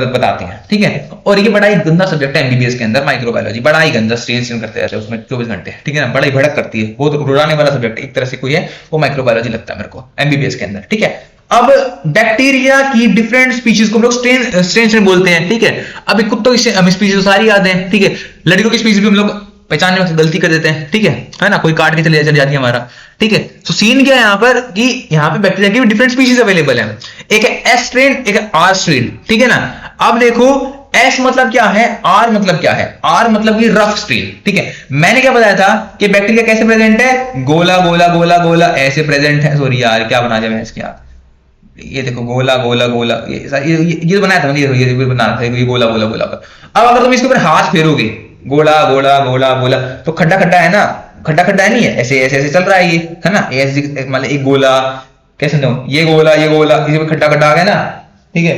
बताते हैं, ठीक है। और ये बड़ा ही गंदा सब्जेक्ट है एमबीबीएस के अंदर, माइक्रोबायोलॉजी, बड़ा ही गंदा स्ट्रेन करते रहते हैं उसमें 24 घंटे, ठीक है ना, बड़ा ही भड़क करती है, बहुत रुलाने वाला सब्जेक्ट एक तरह से कोई है, वो माइक्रोबायोलॉजी लगता है मेरे को एमबीबीएस के अंदर, ठीक है। अब बैक्टीरिया की डिफरेंट स्पीशीज को हम लोग स्ट्रेन बोलते हैं, ठीक है। अब कुत्तों की हमें स्पीशीज सारी याद है, ठीक है। लड़कियों की स्पीशीज भी हम लोग पहचानने में गलती कर देते हैं, ठीक है ना, कोई काट के चले जाती है हमारा, ठीक है। तो सीन क्या है यहाँ पर कि यहाँ पे बैक्टीरिया की डिफरेंट स्पीशीज अवेलेबल है, एक है एस स्ट्रेन, एक है आर स्ट्रेन, ठीक है ना। अब देखो एस मतलब क्या है, आर मतलब क्या है? आर मतलब कि रफ स्ट्रेन, ठीक है। मैंने क्या बताया था कि बैक्टीरिया कैसे प्रेजेंट है? गोला गोला गोला गोला ऐसे प्रेजेंट है। सॉरी यार, क्या बना जाए इसके, ये देखो गोला गोला गोला, ये बनाया था, ये बनाया था, ये गोला गोला गोला। अब अगर तुम इसके ऊपर हाथ फेरोगे, गोला गोला गोला गोला, तो खड्डा खड्डा है ना, खड्डा खड्डा नहीं है, ऐसे ऐसे ऐसे चल रहा है ये, है ना, ऐसे मतलब एक गोला, कैसे समझो, ये गोला इसमें खड्डा खड्डा आ गया ना, ठीक है।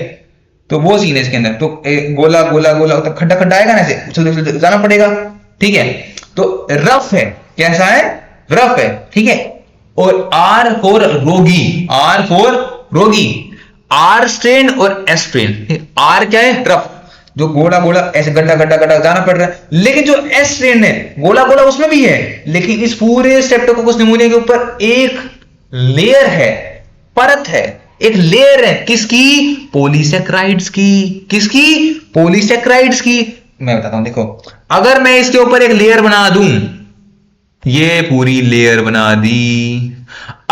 तो वो सीन है इसके अंदर, तो गोला गोला गोला, तो खड्डा खड्डा आएगा ना, ऐसे उछलते जाना पड़ेगा, ठीक है। तो रफ है, कैसा है? रफ है, ठीक है। और आर फॉर रोगी, आर फॉर रोगी, आर स्ट्रेन और एस स्ट्रेन। आर क्या है? रफ, जो गोला गोला ऐसे गड्ढा गड्ढा गड्ढा जाना पड़ रहा है। लेकिन जो एस स्ट्रेन है, गोला गोला उसमें भी है, लेकिन इस पूरे स्ट्रेप्टोकोकस निमोनिया के ऊपर एक लेयर है, परत है, एक लेयर है, किसकी? पॉलीसैकेराइड्स की। किसकी? पॉलीसैकेराइड्स की। मैं बताता हूं, देखो, अगर मैं इसके ऊपर एक लेयर बना दूं, ये पूरी लेयर बना दी,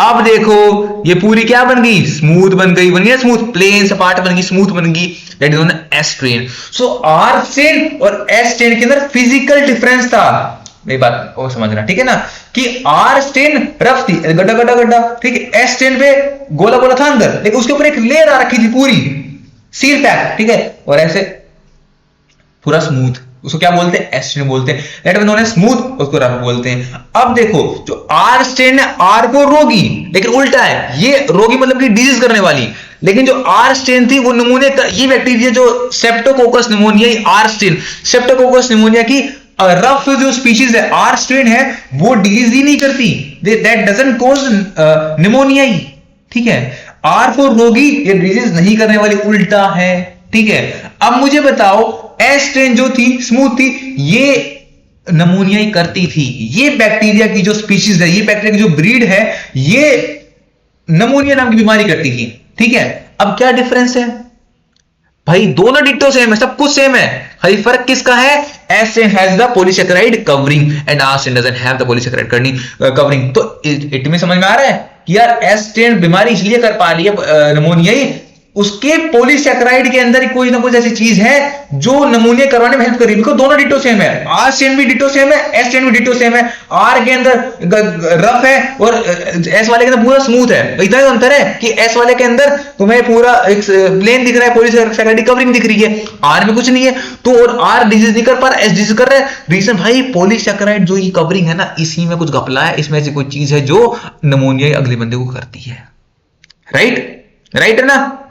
अब देखो ये पूरी क्या बन गई? स्मूथ बन गई, बन गई स्मूथ, प्लेन सपाट बन गई, स्मूथ बन गई, that is known as strain. So R strain और एस स्ट्रेन के अंदर फिजिकल डिफरेंस था, मेरी बात वो समझना, ठीक है ना, कि आर स्ट्रेन रफ थी, गड्ढा गड्ढा गड्ढा, ठीक है, एस स्ट्रेन पे गोला गोला था अंदर, लेकिन उसके ऊपर एक लेयर आ रखी थी पूरी सील पैक, ठीक है, और ऐसे पूरा स्मूथ, उसको क्या बोलते हैं? एस स्ट्रेन बोलते हैं, that is known as smooth, उसको रफ बोलते हैं। अब देखो जो आर स्ट्रेन है, आर को रोगी, लेकिन उल्टा है, ये रोगी मतलब कि डिजीज करने वाली, लेकिन जो आर स्ट्रेन थी वो निमोनिया का, ये बैक्टीरिया जो Streptococcus pneumonia, R strain Streptococcus pneumonia की रफ जो स्पीशीज है, आर स्ट्रेन है, वो डिजीज ही नहीं करती, दैट डजंट कॉज निमोनिया, ठीक है। आर फॉर रोगी, ये डिजीज नहीं करने वाली, उल्टा है, ठीक है। अब मुझे बताओ एस स्ट्रेन जो थी स्मूथ थी, ये नमूनिया ही करती थी। ये बैक्टीरिया की जो स्पीशीज है, ये बैक्टीरिया की जो ब्रीड है, ये नमूनिया नाम की बीमारी करती थी, ठीक है। अब क्या डिफरेंस है भाई, दोनों डिट्टो सेम है, सब कुछ सेम है, खाली फर्क किसका है, S strain has the polysaccharide covering and R strain doesn't have the polysaccharide covering. तो इट में समझ में आ रहा है कि यार एस स्ट्रेन बीमारी इसलिए कर पा रही है नमूनिया ही, उसके पॉलीसैकेराइड के अंदर कोई ना कोई ऐसी चीज है जो नमूने करवाने में हेल्प कर रही है। बिकॉज़ दोनों डिटो सेम है, आर स्ट्रेन भी डिटो सेम है, एस स्ट्रेन भी डिटो सेम है। आर के अंदर रफ है और एस वाले के अंदर पूरा स्मूथ है। इतना ही अंतर है कि एस वाले के अंदर तुम्हें पूरा एक प्लेन दिख रहा है, पॉलीसैकेराइड कवरिंग दिख रही है, आर में कुछ नहीं है। तो और आर डिजीज नहीं कर पा रहा, एस डिजीज कर रहा है। रीजन भाई पॉलीसैकेराइड जो ये कवरिंग है ना, इसी में कुछ घपला है, इसमें ऐसी कोई चीज है जो नमूनिया अगले बंदे को करती है। राइट है ना।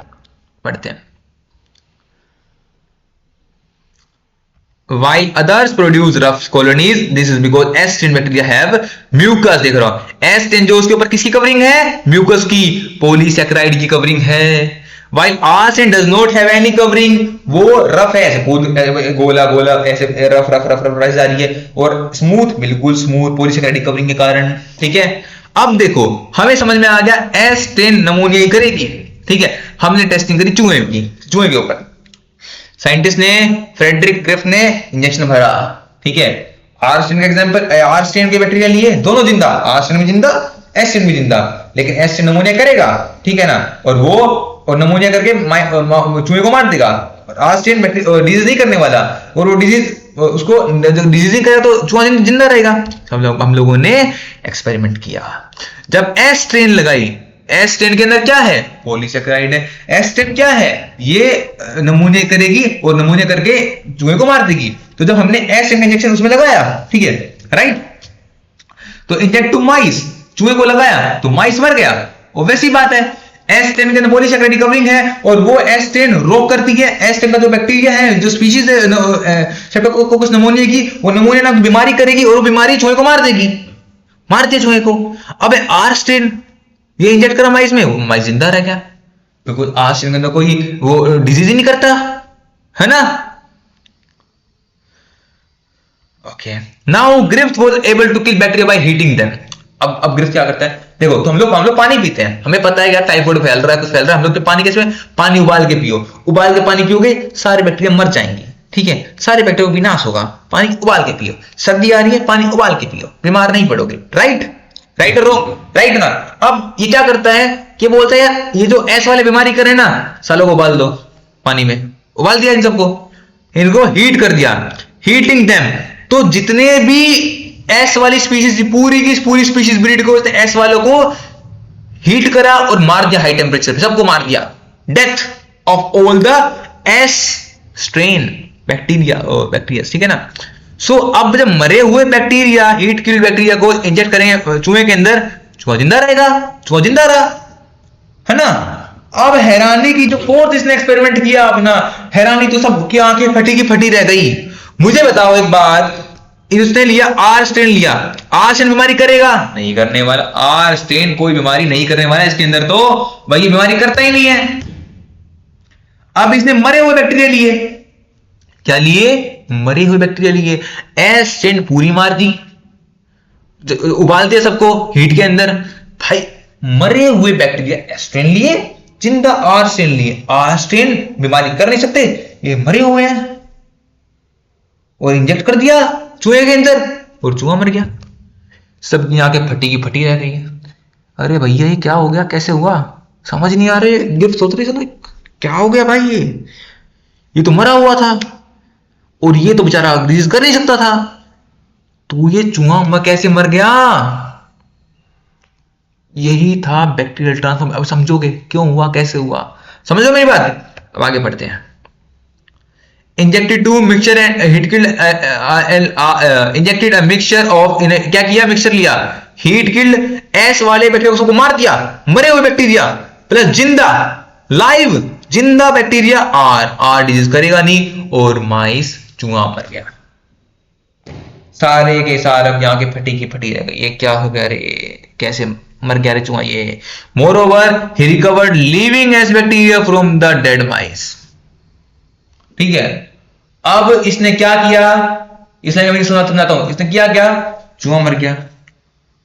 पढ़ते हैं। While others produce rough colonies, this is because S strain bacteria have mucus। देख रहा हूं S strain जो उसके ऊपर किसकी कवरिंग है, म्यूकस की, पॉलीसैकेराइड की कवरिंग है। While R strain does not have any covering, वो रफ है, ऐसे गोला गोला ऐसे रफ जा रही है, और स्मूथ बिल्कुल स्मूथ पॉलीसैकेराइड की कवरिंग के कारण, ठीक है। अब देखो हमें समझ में आ गया S strain नमूनिया ही करेगी, ठीक है। हमने टेस्टिंग करी चूहे की, चूहे के ऊपर साइंटिस्ट ने, फ्रेडरिक क्रिफ ने इंजेक्शन भरा, ठीक है। आर स्ट्रेन का एग्जांपल, आर स्ट्रेन के बैक्टीरिया लिए, दोनों जिंदा, आर स्ट्रेन भी जिंदा, एस स्ट्रेन भी जिंदा, लेकिन एस स्ट्रेन नमूनिया करेगा, ठीक है ना, और वो और नमूनिया करके चूहे को मार देगा। आर स्ट्रेन डिजीज नहीं करने वाला, और वो डिजीज उसको डिजीज नहीं करेगा तो चूहा जिंदा रहेगा। हम लोगों ने एक्सपेरिमेंट किया। जब एस स्ट्रेन लगाई, एस स्ट्रेन के अंदर क्या है, पॉलीसैकेराइड है। एस स्ट्रेन क्या है, ये नमूने करेगी और नमूने करके चूहे को मार देगी। तो जब हमने एस स्ट्रेन इंजेक्शन उसमें लगाया, ठीक है, राइट, तो इंजेक्ट टू माइस, चूहे को लगाया तो माइस मर गया, और वैसी बात है एस स्ट्रेन के अंदर पॉलीसैकेराइड कवरिंग है, और वो एस स्ट्रेन रोक करती है। एस स्ट्रेन का जो बैक्टीरिया है, जो स्पीशीज है स्ट्रेप्टोकोकस नमूनिया की, वो नमूने नाम बीमारी करेगी और वो बीमारी चूहे को मार देगी, मारती है चूहे को। अब आर स्ट्रेन ये इंजेक्ट करा माइस में, वो माइस जिंदा रह गया, बिल्कुल आर स्ट्रेन के अंदर कोई वो डिजीज ही नहीं करता, है ना। Okay, now Griffith was able to kill bacteria by heating them. अब ग्रिफ्थ क्या करता है, देखो तो हम लोग पानी पीते हैं, हमें पता है यार टाइफाइड फैल रहा है, कुछ फैल रहा है, हम लोग पानी कैसे, पानी उबाल के पियो, उबाल के पानी पियोगे सारे बैक्टीरिया मर जाएंगे, ठीक है, सारे बैक्टीरिया का विनाश होगा, पानी उबाल के पियो। सर्दी आ रही है, पानी उबाल के पियो, बीमार नहीं पड़ोगे, राइट राइट ना। अब ये क्या करता है कि बोलता है यार ये जो एस वाले बीमारी करे ना, सालों को उबाल दो पानी में, उबाल दिया इन सबको, इनको हीट कर दिया, हीटिंग देम। तो जितने भी एस वाली स्पीशीज, पूरी की पूरी स्पीशीज ब्रीड को एस वालों को हीट करा और मार दिया, हाई टेम्परेचर पे सबको मार दिया, death of all the S strain bacteria, ठीक है ना। सो अब जब मरे हुए बैक्टीरिया, हीट किल्ड बैक्टीरिया को इंजेक्ट करेंगे चूहे के अंदर, चूहा जिंदा रहेगा, चूहा जिंदा रहा, है ना। अब हैरानी की जो फोर्थ इसने एक्सपेरिमेंट किया अपना, हैरानी तो सबकी आंखें फटी की फटी रह गई। मुझे बताओ एक बात, इसने लिया आर स्ट्रेन लिया, आर स्ट्रेन बीमारी करेगा, नहीं करने वाला, आर स्ट्रेन कोई बीमारी नहीं करने वाला इसके अंदर, तो भाई बीमारी करता ही नहीं है। अब इसने मरे हुए बैक्टीरिया लिए, क्या लिए, मरे हुए बैक्टीरिया लिए, एस स्ट्रेन पूरी मार दी, उबाल दिया सबको हीट के अंदर। भाई मरे हुए बैक्टीरिया एस स्ट्रेन लिए, जिंदा आर स्ट्रेन लिए, आर स्ट्रेन बीमारी कर नहीं सकते, ये मरे हुए हैं, और इंजेक्ट कर दिया चूहे के अंदर और चूहा मर गया। सबकी आंखें फटी की फटी रह गई है। अरे भैया ये क्या हो गया, कैसे हुआ, समझ नहीं आ रहे, गिफ्ट सोच रही चलो क्या हो गया भाई, ये तो मरा हुआ था और ये तो बेचारा डिजीज कर नहीं सकता था, तो ये चूहा कैसे मर गया। यही था बैक्टीरियल ट्रांसफॉर्म। अब समझोगे क्यों हुआ, कैसे हुआ, समझो मेरी बात। अब आगे बढ़ते हैं। Injected to mixture and heat killed, injected a mixture of, क्या किया, मिक्सचर लिया, हीट किल्ड एस वाले बैक्टीरिया को मार दिया, मरे हुए बैक्टीरिया प्लस जिंदा लाइव जिंदा बैक्टीरिया, आर डिजीज करेगा नहीं, और माइस चूहा मर गया। सारे के सारे अब यहाँ के फटी की फटी रह गई, ये क्या हो गया रे, कैसे मर गया रे चूहा ये। Moreover he recovered living as bacteria from the dead mice. ठीक है, अब इसने क्या किया, इसने मैं सुनाता हूं, इसने किया क्या, चूहा मर गया।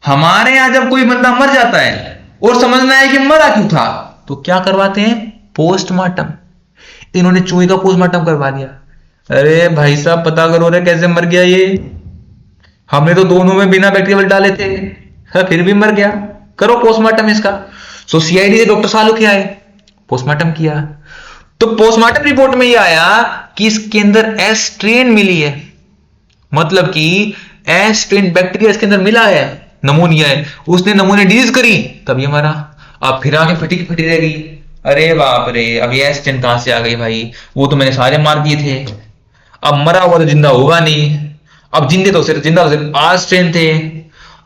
हमारे यहां जब कोई बंदा मर जाता है और समझना है कि मरा क्यों था, तो क्या करवाते हैं, पोस्टमार्टम। इन्होंने चूहे का पोस्टमार्टम करवा दिया। अरे भाई साहब पता करो रे कैसे मर गया ये, हमने तो दोनों में बिना बैक्टीरियल डाले थे, फिर भी मर गया, करो पोस्टमार्टम इसका। सो सीआईडी से डॉक्टर सालू क्या है, पोस्टमार्टम किया, तो पोस्टमार्टम रिपोर्ट में ये आया कि इसके अंदर एस स्ट्रेन मिली है, मतलब कि एस स्ट्रेन बैक्टीरिया इसके अंदर मिला है, नमूनिया है, उसने नमूने डिजीज करी तब ये मरा। अब फिर आगे फटी की फटी रह गई। अरे बाप रे, अब ये एस स्ट्रेन कहां से आ गई भाई, वो तो मैंने सारे मार दिए थे, अब मरा हुआ तो जिंदा होगा नहीं, अब जिंदे तो सिर्फ जिंदा तो सिर्फ आर स्ट्रेन थे।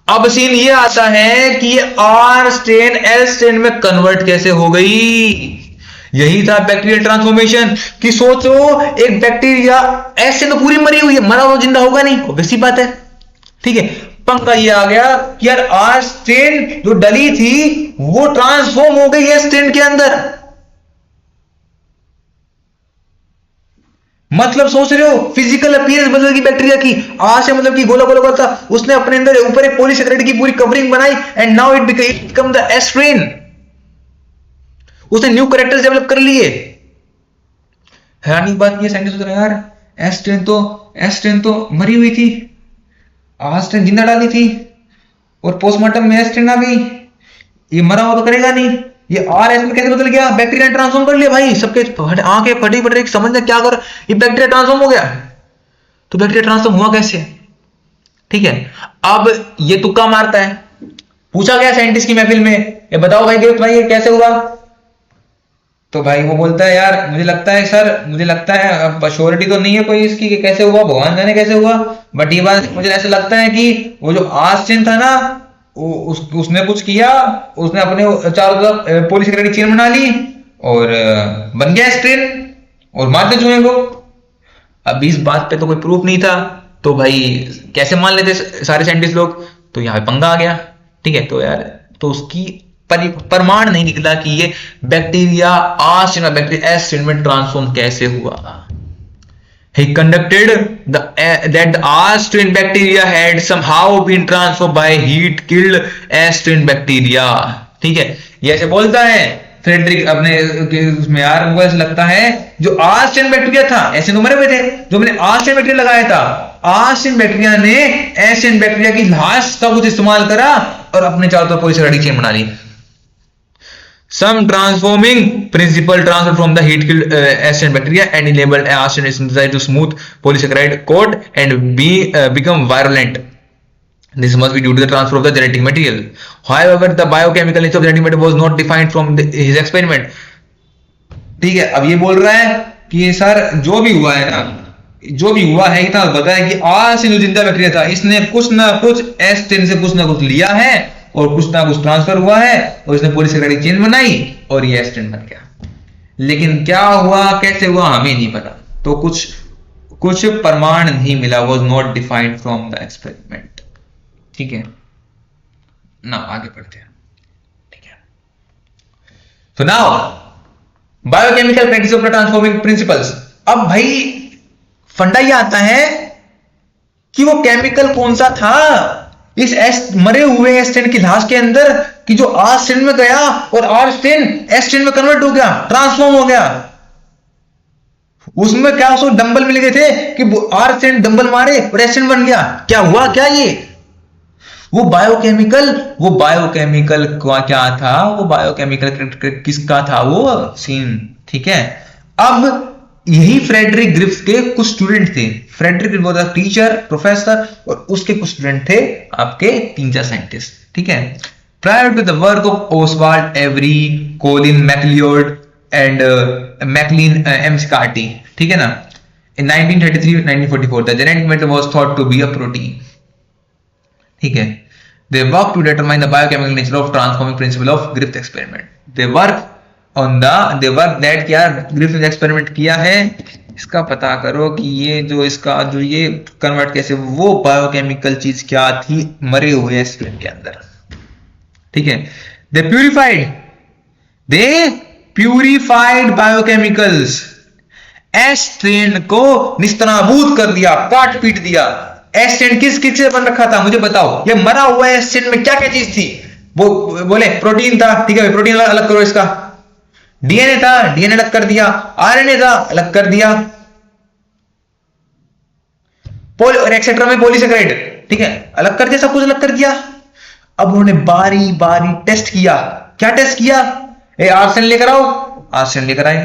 अब सीन ये आता है कि ये आर स्ट्रेन एल स्ट्रेन में कन्वर्ट कैसे हो गई। यही था बैक्टीरियल ट्रांसफॉर्मेशन, कि सोचो एक बैक्टीरिया ऐसे तो पूरी मरी हुई है, मरा हुआ जिंदा होगा नहीं, ऑब्वियस बात है। ठीक है, पंगा ये आ गया कि यार आर स्ट्रेन जो डली थी वो ट्रांसफॉर्म हो गई है स्ट्रेन के अंदर। मतलब सोच रहे हो, फिजिकल अपीयरेंस बदल गई बैक्टीरिया की, आ से मतलब कि गोला गोला गोला था, उसने अपने अंदर ऊपर एक पॉलीसेकेराइड की पूरी कवरिंग बनाई and now it become the S strain. उसने न्यू कैरेक्टर्स डेवलप कर लिए। हैरानी की बात ये साइंटिस्ट सोच रहे यार एस स्ट्रेन तो मरी हुई थी, आर स्ट्रेन जिंदा डाली थी, और पोस्टमार्टम में एस स्ट्रेन आ गई, ये मरा हुआ तो करेगा नहीं, ये आर एस में कैसे बदल गया, बैक्टीरिया ट्रांसफॉर्म कर लिया भाई, सबके आंखें फटी पड़ रही, समझना क्या कर, ये बैक्टीरिया ट्रांसफॉर्म हो गया। तो बैक्टीरिया ट्रांसफॉर्म हुआ कैसे, ठीक है। अब ये तुक्का मारता है, पूछा गया साइंटिस्ट की महफिल में, ये बताओ भाई गिरफ्त भाई ये कैसे हुआ, तो भाई वो बोलता है यार मुझे लगता है सर, मुझे लगता है, अब श्योरिटी तो नहीं है कोई इसकी कि कैसे हुआ, भगवान जाने कैसे हुआ, बट ये बात मुझे ऐसा लगता है कि वो जो आर स्ट्रेन था ना, उसने कुछ किया, उसने अपने चारों तरफ पॉलीसेकेराइड चेन बना ली और बन गया स्ट्रेन और मार दे चूहे को। अब इस बात पे तो कोई प्रूफ नहीं था, तो भाई कैसे मान लेते सारे साइंटिस्ट लोग, तो यहाँ पे पंगा आ गया। ठीक है, तो यार तो उसकी प्रमाण नहीं निकला कि ये bacteria R strain bacteria S strain में ट्रांसफॉर्म कैसे हुआ। He conducted that the R strain bacteria had somehow been transformed by heat killed S strain bacteria। ठीक है, ये ऐसे बोलता है फ्रेडरिक अपने उसमें, यार मुझे ऐसा लगता है जो आर स्ट्रेन बैक्टीरिया था, ऐसे तो मरे हुए थे, जो मैंने आर स्ट्रेन बैक्टीरिया लगाया था, आर स्ट्रेन बैक्टीरिया ने एस स्ट्रेन बैक्टीरिया की लाश का कुछ इस्तेमाल करा और अपने चारों तरफ पॉलीसेकेराइड चेन बना ली। Some transforming principle transferred from the heat-killed S strain bacteria and enabled R strain synthesize to smooth polysaccharide coat and become virulent. This must be due to the transfer of the genetic material. However, the biochemical nature of the genetic material was not defined from his experiment. ठीक है, अब ये बोल रहा है कि sir जो भी हुआ है ना, जो भी हुआ है इतना पता है कि आर से जो जिंदा बैक्टीरिया था, इसने कुछ ना कुछ एस स्ट्रेन से कुछ ना कुछ लिया है और कुछ ना कुछ ट्रांसफर हुआ है और इसने पॉलीसेकेराइड चेन बनाई और ये स्ट्रेन बन गया। लेकिन क्या हुआ कैसे हुआ हमें नहीं पता, तो कुछ प्रमाण नहीं मिला, was not defined from the experiment. ठीक है ना, आगे बढ़ते हैं। ठीक है, तो now biochemical practice of transforming principles. अब भाई फंडा ये आता है कि वो केमिकल कौन सा था इस मरे हुए एस स्ट्रेन की लाश के अंदर, कि जो आर स्ट्रेन में गया और आर स्ट्रेन एस स्ट्रेन में कन्वर्ट हो गया, ट्रांसफॉर्म हो गया। उसमें क्या उसको डंबल मिल गए थे कि आर स्ट्रेन डंबल मारे और एस स्ट्रेन बन गया, क्या हुआ क्या ये, वो बायोकेमिकल क्या था, वो बायोकेमिकल किसका था वो सीन। ठीक है, अब यही फ्रेडरिक ग्रिफ्थ के कुछ स्टूडेंट थे। Frederick Griffith was teacher professor और उसके कुछ स्टूडेंट थे आपके 3-4 साइंटिस्ट। ठीक है, prior to the work of Oswald Avery, Colin MacLeod and Maclyn McCarty, ठीक है ना, in 1933-1944 the genetic matter was thought to be a protein. ठीक है, they work to determine the biochemical nature of transforming principle of Griffith experiment. They work that क्या Griffith ने experiment किया है, इसका पता करो कि ये जो ये कन्वर्ट कैसे, वो बायोकेमिकल चीज क्या थी मरे हुए स्ट्रेन के अंदर। ठीक है। दे प्यूरिफाइड बायोकेमिकल्स, एस स्ट्रेन को निस्तनाबूद कर दिया, काट पीट दिया। एस स्ट्रेन किस किस से बन रखा था मुझे बताओ, ये मरा हुआ एस स्ट्रेन में क्या क्या चीज थी? वो बोले प्रोटीन था, ठीक है, प्रोटीन अलग करो इसका। डीएनए था, डीएनए अलग कर दिया। आरएनए था, अलग कर दिया। और एक्सेट्रा में पॉलीसेकेराइड, ठीक है, अलग कर दिया, सब कुछ अलग कर दिया। अब उन्होंने बारी बारी टेस्ट किया। क्या टेस्ट किया? आर्सेन लेकर आओ, आर्सेन लेकर आए।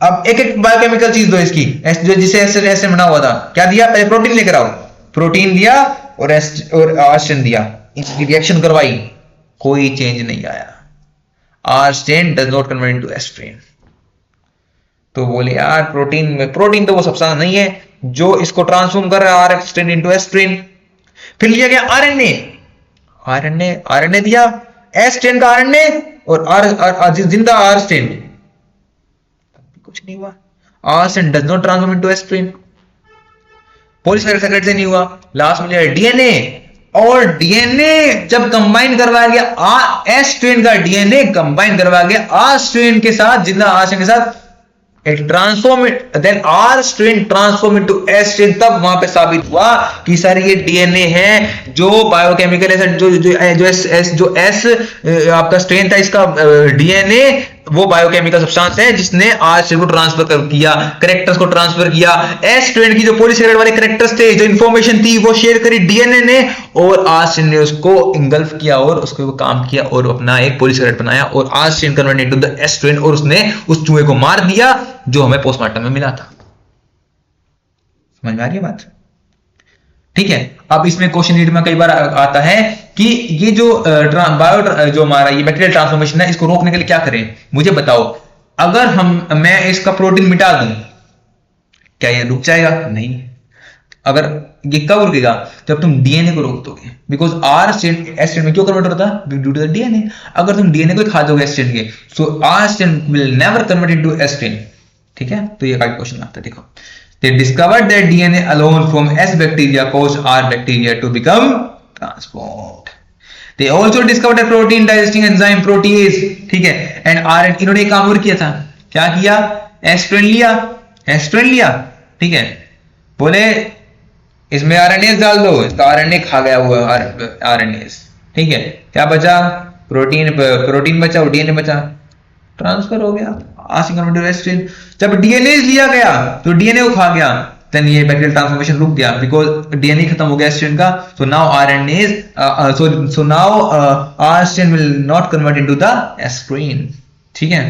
अब एक एक बायोकेमिकल चीज दो इसकी, जो जिसे ऐसे बना हुआ था। क्या दिया? पहले प्रोटीन लेकर आओ, प्रोटीन दिया और आर्सेन दिया, इसकी रिएक्शन करवाई, कोई चेंज नहीं आया। R strain does not convert into S strain. तो बोले यार प्रोटीन तो वो सब्सटेंस नहीं है जो इसको ट्रांसफॉर्म कर रहा है आर्सेन इनटू एस्ट्रेन। फिर लिया गया आरएनए, आरएनए दिया, एस्ट्रेन का आरएनए और जिंदा आर्सेन, कुछ नहीं हुआ। R strain does not transform into S strain, polysaccharide से नहीं हुआ। लास्ट में लिया डीएनए, और डीएनए जब कंबाइन करवाया गया, एस्ट्रेन का डीएनए कंबाइन करवाया गया आर्सेन के साथ, जिंदा आर्सेन के साथ, it transform it, then R strain transform into S strain. तब वहां पे साबित हुआ कि सर ये डीएनए है जो बायोकेमिकल है, जो एस आपका स्ट्रेन था, इसका डीएनए वो बायोकेमिकल सब्सटेंस है जिसने आर स्ट्रेन को ट्रांसफर किया, कैरेक्टर्स को ट्रांसफर किया। एस स्ट्रेन की जो पॉलीसेकेराइड वाले कैरेक्टर्स थे, जो इंफॉर्मेशन थी, वो शेयर करी डीएनए ने, और आर स्ट्रेन ने उसको इंगल्फ किया और उसको काम किया और अपना एक पॉलीसेकेराइड बनाया, और R strain convert into the S strain, और उसने उस चूहे को मार दिया जो हमें पोस्टमार्टम में मिला था। समझ में आ रही है बात? ठीक है। अब इसमें क्वेश्चन रीड में कई बार आता है कि ये जो जो हमारा ये बैक्टीरियल ट्रांसफॉर्मेशन है, इसको रोकने के लिए क्या करें? मुझे बताओ, अगर मैं इसका प्रोटीन मिटा दूं, क्या ये रुक जाएगा? नहीं। अगर ये कब रुकेगा? जब तुम डीएनए को रोक दोगे, because R strain S strain में क्यों कन्वर्ट होता है? Due to the DNA. अगर तुम डीएनए को खा दोगे एस स्ट्रेन के, so R strain will never convert into S strain. ठीक है, तो ये क्वेश्चन आता है, देखो। They discovered that DNA alone from S bacteria caused R bacteria to become transformed. They also discovered a protein digesting enzyme protease, ठीक है, and RNA। इन्होंने एक काम और किया था, क्या किया? एस्ट्रेन लिया, ठीक है, बोले इसमें आरएनएस डाल दो, इसका आरएनए खा गया हुआ आरएनएस, ठीक है, क्या बचा? प्रोटीन बचा और डीएनए बचा, ट्रांसफर हो गया। जब डीएनए लिया गया तो डीएनए को खा गया, देन ये बैक्टीरियल ट्रांसफॉर्मेशन रुक गया, बिकॉज डीएनए खत्म हो गया एस्ट्रेन का। So now RNA so now R strain will not convert into the S strain, ठीक है।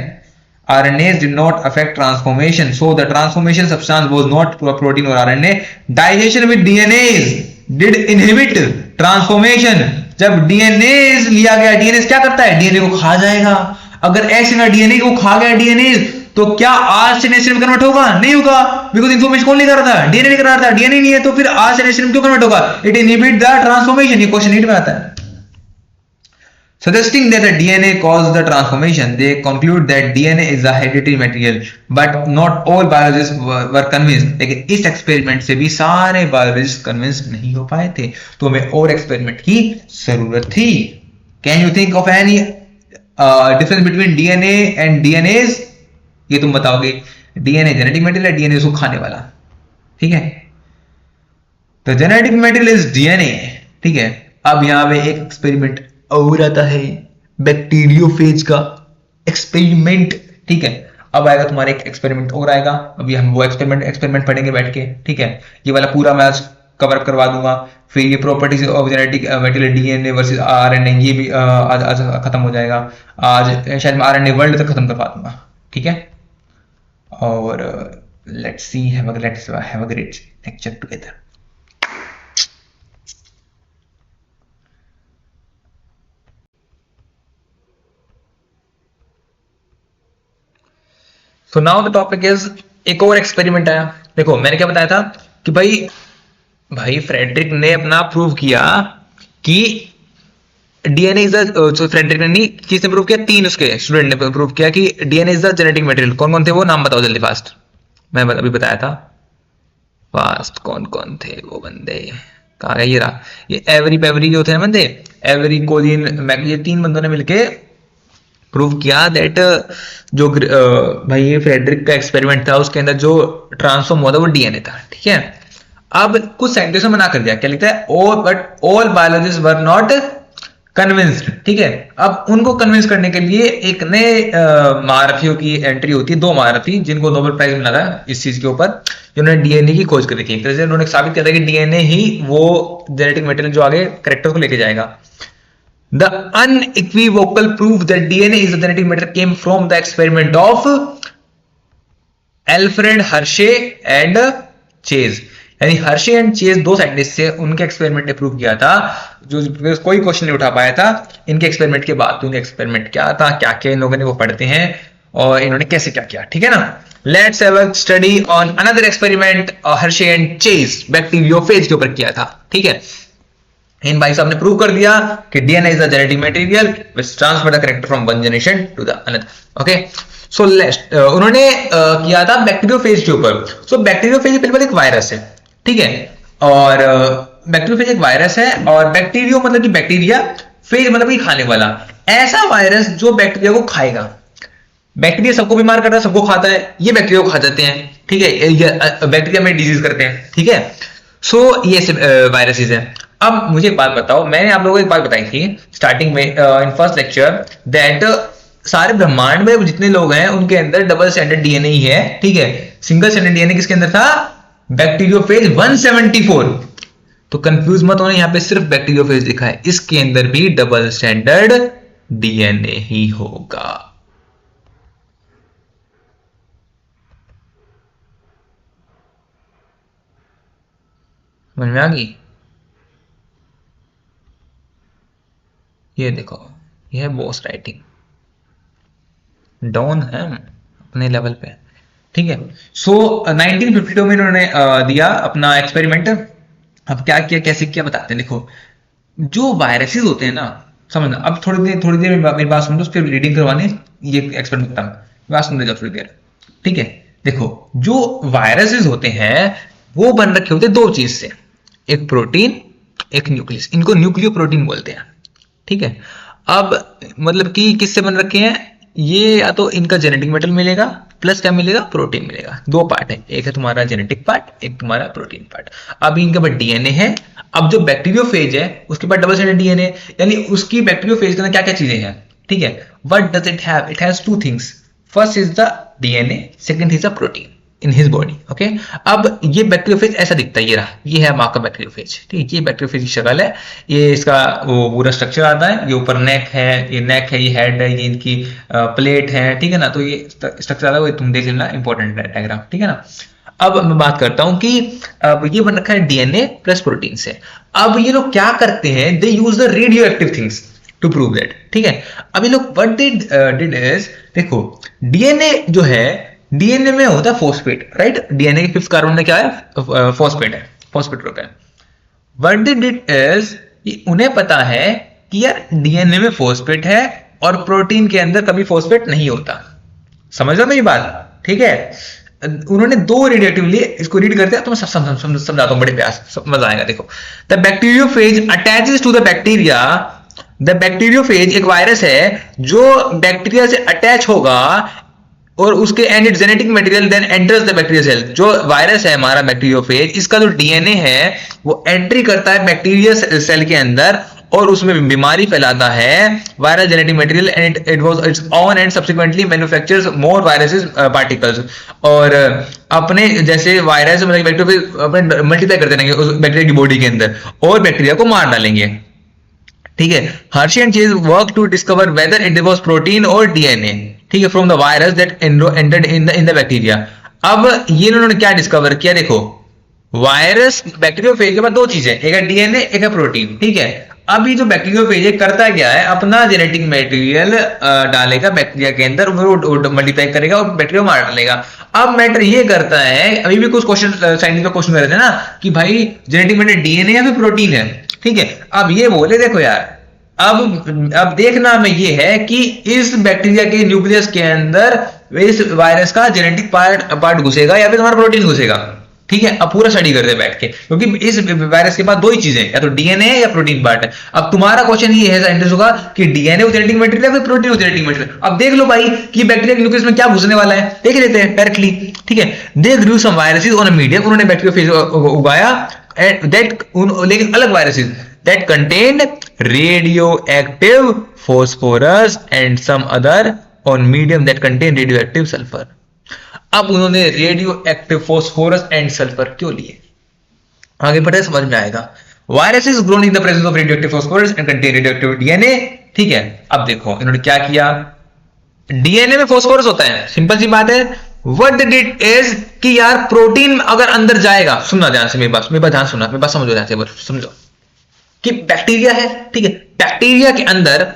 RNAs did not affect transformation, so the transformation substance was not protein or RNA. Digestion with DNAs did inhibit transformation. जब DNAs लिया गया, DNAs क्या करता है? DNA को खा जाएगा। अगर ऐसे ना डीएनए को खा गया डीएनए, तो क्या आर से एस में कन्वर्ट होगा? नहीं होगा, बिकॉज इन्फॉर्मेशन कौन लेकर रहा था? डीएनए लेकर रहा था। डीएनए नहीं है तो फिर आर से एस में क्यों कन्वर्ट होगा? It inhibit the transformation. ये क्वेश्चन 8 में आता है। Suggesting that the DNA caused the transformation, they conclude that DNA is a hereditary material, but not all biologists were convinced. लेकिन इस एक्सपेरिमेंट से भी सारे बायोलॉजिस्ट कन्विंस नहीं हो पाए थे, तो हमें और एक्सपेरिमेंट की जरूरत थी। Can you think of any difference between DNA and DNAs? ये तुम बताओगे। डीएनए जेनेटिक मटेरियल है, डीएनए उसको खाने वाला, ठीक है। तो जेनेटिक मटेरियल इज डीएनए, ठीक है। अब यहां पे एक एक्सपेरिमेंट और आता है, बैक्टीरियोफेज का एक्सपेरिमेंट, ठीक है। अब आएगा तुम्हारे एक एक्सपेरिमेंट और आएगा, अभी हम वो एक्सपेरिमेंट पढ़ेंगे बैठ के, ठीक है। ये वाला पूरा मैं आज कवर अप करवा दूंगा। फिर ये properties of genetic material DNA versus RNA, ये भी आज खत्म हो जाएगा। आज शायद मैं आरएनए वर्ल्ड तक खत्म करवा दूंगा, ठीक है। और let's see, have a great lecture together. So now the topic is, एक और एक्सपेरिमेंट आया। देखो मैंने क्या बताया था कि भाई फ्रेडरिक ने अपना प्रूव किया कि डीएनए इज द, फ्रेडरिक ने नहीं, किसने प्रूव किया? 3 उसके स्टूडेंट ने प्रूव किया कि DNA is the genetic material. कौन कौन थे वो? नाम बताओ जल्दी फास्ट। मैं अभी बताया था फास्ट, कौन कौन थे वो बंदे। कहा गया, ये रहा, ये एवरी पेवरी जो थे ना बंदे, एवरी, कोलिन, मैक, ये 3 बंदों ने मिलके प्रूव किया दैट जो भाई ये फ्रेडरिक का एक्सपेरिमेंट था उसके अंदर जो ट्रांसफॉर्म हुआ था वो डीएनए था, ठीक है। अब कुछ साइंटिस्टों ने मना कर दिया, क्या लिखता है, all biologist were not convinced, ठीक है। अब उनको कन्विंस करने के लिए एक नए महारथियों की एंट्री होती है, 2 महारथी जिनको नोबेल प्राइज मिला था इस चीज के ऊपर, जिन्होंने डीएनए की खोज करी थी। एक तरह से उन्होंने साबित किया था कि डीएनए ही वो जेनेटिक मटेरियल जो आगे कैरेक्टर को लेके जाएगा। The unequivocal proof that DNA is a genetic matter came from the experiment of Alfred Hershey and Chase। यानी हर्शे एंड चेज 2 साइंटिस्ट से, उनके एक्सपेरिमेंट ने प्रूव किया था, जो कोई क्वेश्चन नहीं उठा पाया था इनके एक्सपेरिमेंट के बाद। तो उनके एक्सपेरिमेंट क्या था, क्या क्या इन लोगों ने वो पढ़ते हैं और इन्होंने कैसे क्या किया, ठीक है ना। Let's have a study on another experiment Hershey and chase bacteriophage के ऊपर किया था, ठीक है। इन भाई साहब ने प्रूव कर दिया कि DNA is the genetic material which transfer the character from one generation to the another, okay. So उन्होंने किया था बैक्टीरियोफेज के ऊपर। सो बैक्टीरियोफेज पहले एक वायरस है, ठीक है, और बैक्टीरियोफेज एक वायरस है, और बैक्टीरियो मतलब कि बैक्टीरिया, फेज मतलब कि खाने वाला, ऐसा वायरस जो बैक्टीरिया को खाएगा। बैक्टीरिया सबको बीमार करता है, सबको खाता है, ये बैक्टीरिया को खा जाते हैं, ठीक है, बैक्टीरिया में डिजीज करते हैं, ठीक है। सो ये वायरसेस है। अब मुझे एक बात बताओ, मैंने आप लोगों को एक बात बताई थी स्टार्टिंग में इन फर्स्ट लेक्चर दैट सारे ब्रह्मांड में जितने लोग हैं उनके अंदर डबल स्टैंडर्ड डीएनए ही है, ठीक है। सिंगल स्टैंडर्ड डीएनए किसके अंदर था, बैक्टीरियोफेज 174। तो कंफ्यूज मत होना, यहां पे सिर्फ बैक्टीरियोफेज लिखा है, इसके अंदर भी डबल स्टैंडर्ड डीएनए ही होगा। समझ में आ गई? ये देखो, ये है बॉस राइटिंग, डाउन है अपने लेवल पे, ठीक है। सो 1952 में इन्होंने दिया अपना एक्सपेरिमेंट। अब क्या किया, कैसे किया बताते हैं। देखो, जो वायरसेस होते हैं ना, समझना, अब थोड़ी देर मेरी बात सुन लो, फिर रीडिंग करवानी, ये एक्सपेरिमेंट करता हूं, बात सुन ले जाओ थोड़ी देर, ठीक है। देखो, जो वायरसेस होते हैं वो बन रखे होते हैं 2 चीज से, एक प्रोटीन, एक न्यूक्लियस। इनको न्यूक्लियो प्रोटीन बोलते हैं, ठीक है। अब मतलब कि किससे बन रखे हैं ये, या तो इनका जेनेटिक मेटेरियल मिलेगा प्लस क्या मिलेगा, प्रोटीन मिलेगा। 2 पार्ट है, एक है तुम्हारा जेनेटिक पार्ट, एक तुम्हारा प्रोटीन पार्ट। अब इनके पास डीएनए है। अब जो बैक्टीरियोफेज है उसके पास डबल स्टैंडर्ड डीएनए, यानी उसकी बैक्टीरियोफेज के अंदर क्या क्या चीजें हैं, ठीक है। What does it have, it has 2 things, first is the DNA, second is the protein in his body, okay. अब ये बैक्टीरियोफेज ऐसा दिखता है, ये रहा, ये है आपका बैक्टीरियोफेज, ठीक है। ये बैक्टीरियोफेज की शक्ल है, ये इसका वो पूरा स्ट्रक्चर आता है, ये ऊपर नेक है, ये हेड है, ये इनकी प्लेट है, ठीक है ना। तो ये स्ट्रक्चर आता है, वो तुम देख लेना, इंपॉर्टेंट डायग्राम, ठीक है ना। अब मैं बात करता हूं कि अब ये बन रखा है डीएनए प्लस प्रोटीन से। अब ये लोग क्या करते हैं, they use the radio active things to prove that, ठीक है। अब ये लोग व्हाट दे डिड इज, देखो, डीएनए जो है, डीएनए में होता है फॉस्फेट, राइट। डीएनए के 5th कार्बन में क्या है, फॉस्फेट है, फॉस्फेट ग्रुप है। व्हाट दे डिड इज, उन्हें पता है कि यार डीएनए में फॉस्फेट है और प्रोटीन के अंदर कभी फॉस्फेट नहीं होता। समझ लो मेरी बात, ठीक है। उन्होंने 2 रेडिएटिव लिए, इसको रीड करते हैं तो मैं समझाता हूं बड़े प्यार से, मजा आएगा। देखो, the bacteriophage attaches to the bacteria. The bacteriophage एक वायरस है जो बैक्टीरिया से अटैच होगा और उसके and it genetic material then enters the bacteria cell. जो वायरस है हमारा बैक्टीरियोफेज, इसका जो डीएनए है वो एंट्री करता है बैक्टीरिया सेल के अंदर और उसमें बीमारी फैलाता है, viral genetic material, and it was its own and subsequently manufactures more viruses particles. और अपने जैसे वायरस मतलब बैक्टीरिया अपने मल्टीप्लाई करते रहेंगे उस बैक्टीरिया की बॉडी के अंदर और बैक्टीरिया को मार डालेंगे, ठीक है। Hershey and Chase work to discover whether it was protein और डीएनए, ठीक है, from the virus that entered in the bacteria. अब ये इन्होंने क्या डिस्कवर किया, देखो, वायरस बैक्टीरियोफेज के पास 2 चीजें, एक है डीएनए, एक है प्रोटीन, ठीक है। अब ये जो बैक्टीरियोफेज है करता क्या है, अपना जेनेटिक मटेरियल डालेगा बैक्टीरिया के अंदर, वो मल्टीप्लाई करेगा और बैक्टीरिया मार डालेगा। अब मैटर ये करता है, अभी भी कुछ क्वेश्चन साइंस का क्वेश्चन रहते हैं ना कि भाई जेनेटिक मटेरियल डीएनए या फिर प्रोटीन है, ठीक है। अब ये बोले देखो यार, अब देखना में ये है कि इस बैक्टीरिया के न्यूक्लियस के अंदर इस वायरस का जेनेटिक पार्ट घुसेगा या फिर तुम्हारा प्रोटीन घुसेगा। ठीक है, अब पूरा स्टडी करते हैं बैठ के, क्योंकि इस वायरस के पास दो ही चीजें, या तो डीएनए है या प्रोटीन पार्ट है। अब तुम्हारा क्वेश्चन ये है साइंटिस्ट होगा कि डीएनए वो जेनेटिक मटेरियल है, फिर प्रोटीन वो जेनेटिक मटेरियल। अब देख लो भाई कि बैक्टीरिया के न्यूक्लियस में क्या घुसने वाला है, देख लेते हैं डायरेक्टली। ठीक है, they grew some viruses on a medium, उन्होंने बैक्टीरियोफेज उगाया, लेकिन अलग viruses that contained radioactive phosphorus and some other on medium that contain radioactive sulphur. अब उन्होंने radio active phosphorus and sulphur क्यों लिए, आगे बढ़े समझ में आएगा। Virus is grown in the presence of radioactive phosphorus and contain radioactive DNA. ठीक है, अब देखो इन्होंने क्या किया, डीएनए में फॉस्फोरस होता है, सिंपल सी बात है। व्हाट डिड इट इज कि यार प्रोटीन अगर अंदर जाएगा, सुनना ध्यान से मेरी बात ध्यान सुनना, मेरी बात समझो ध्यान से, समझो कि बैक्टीरिया है, ठीक है, बैक्टीरिया के अंदर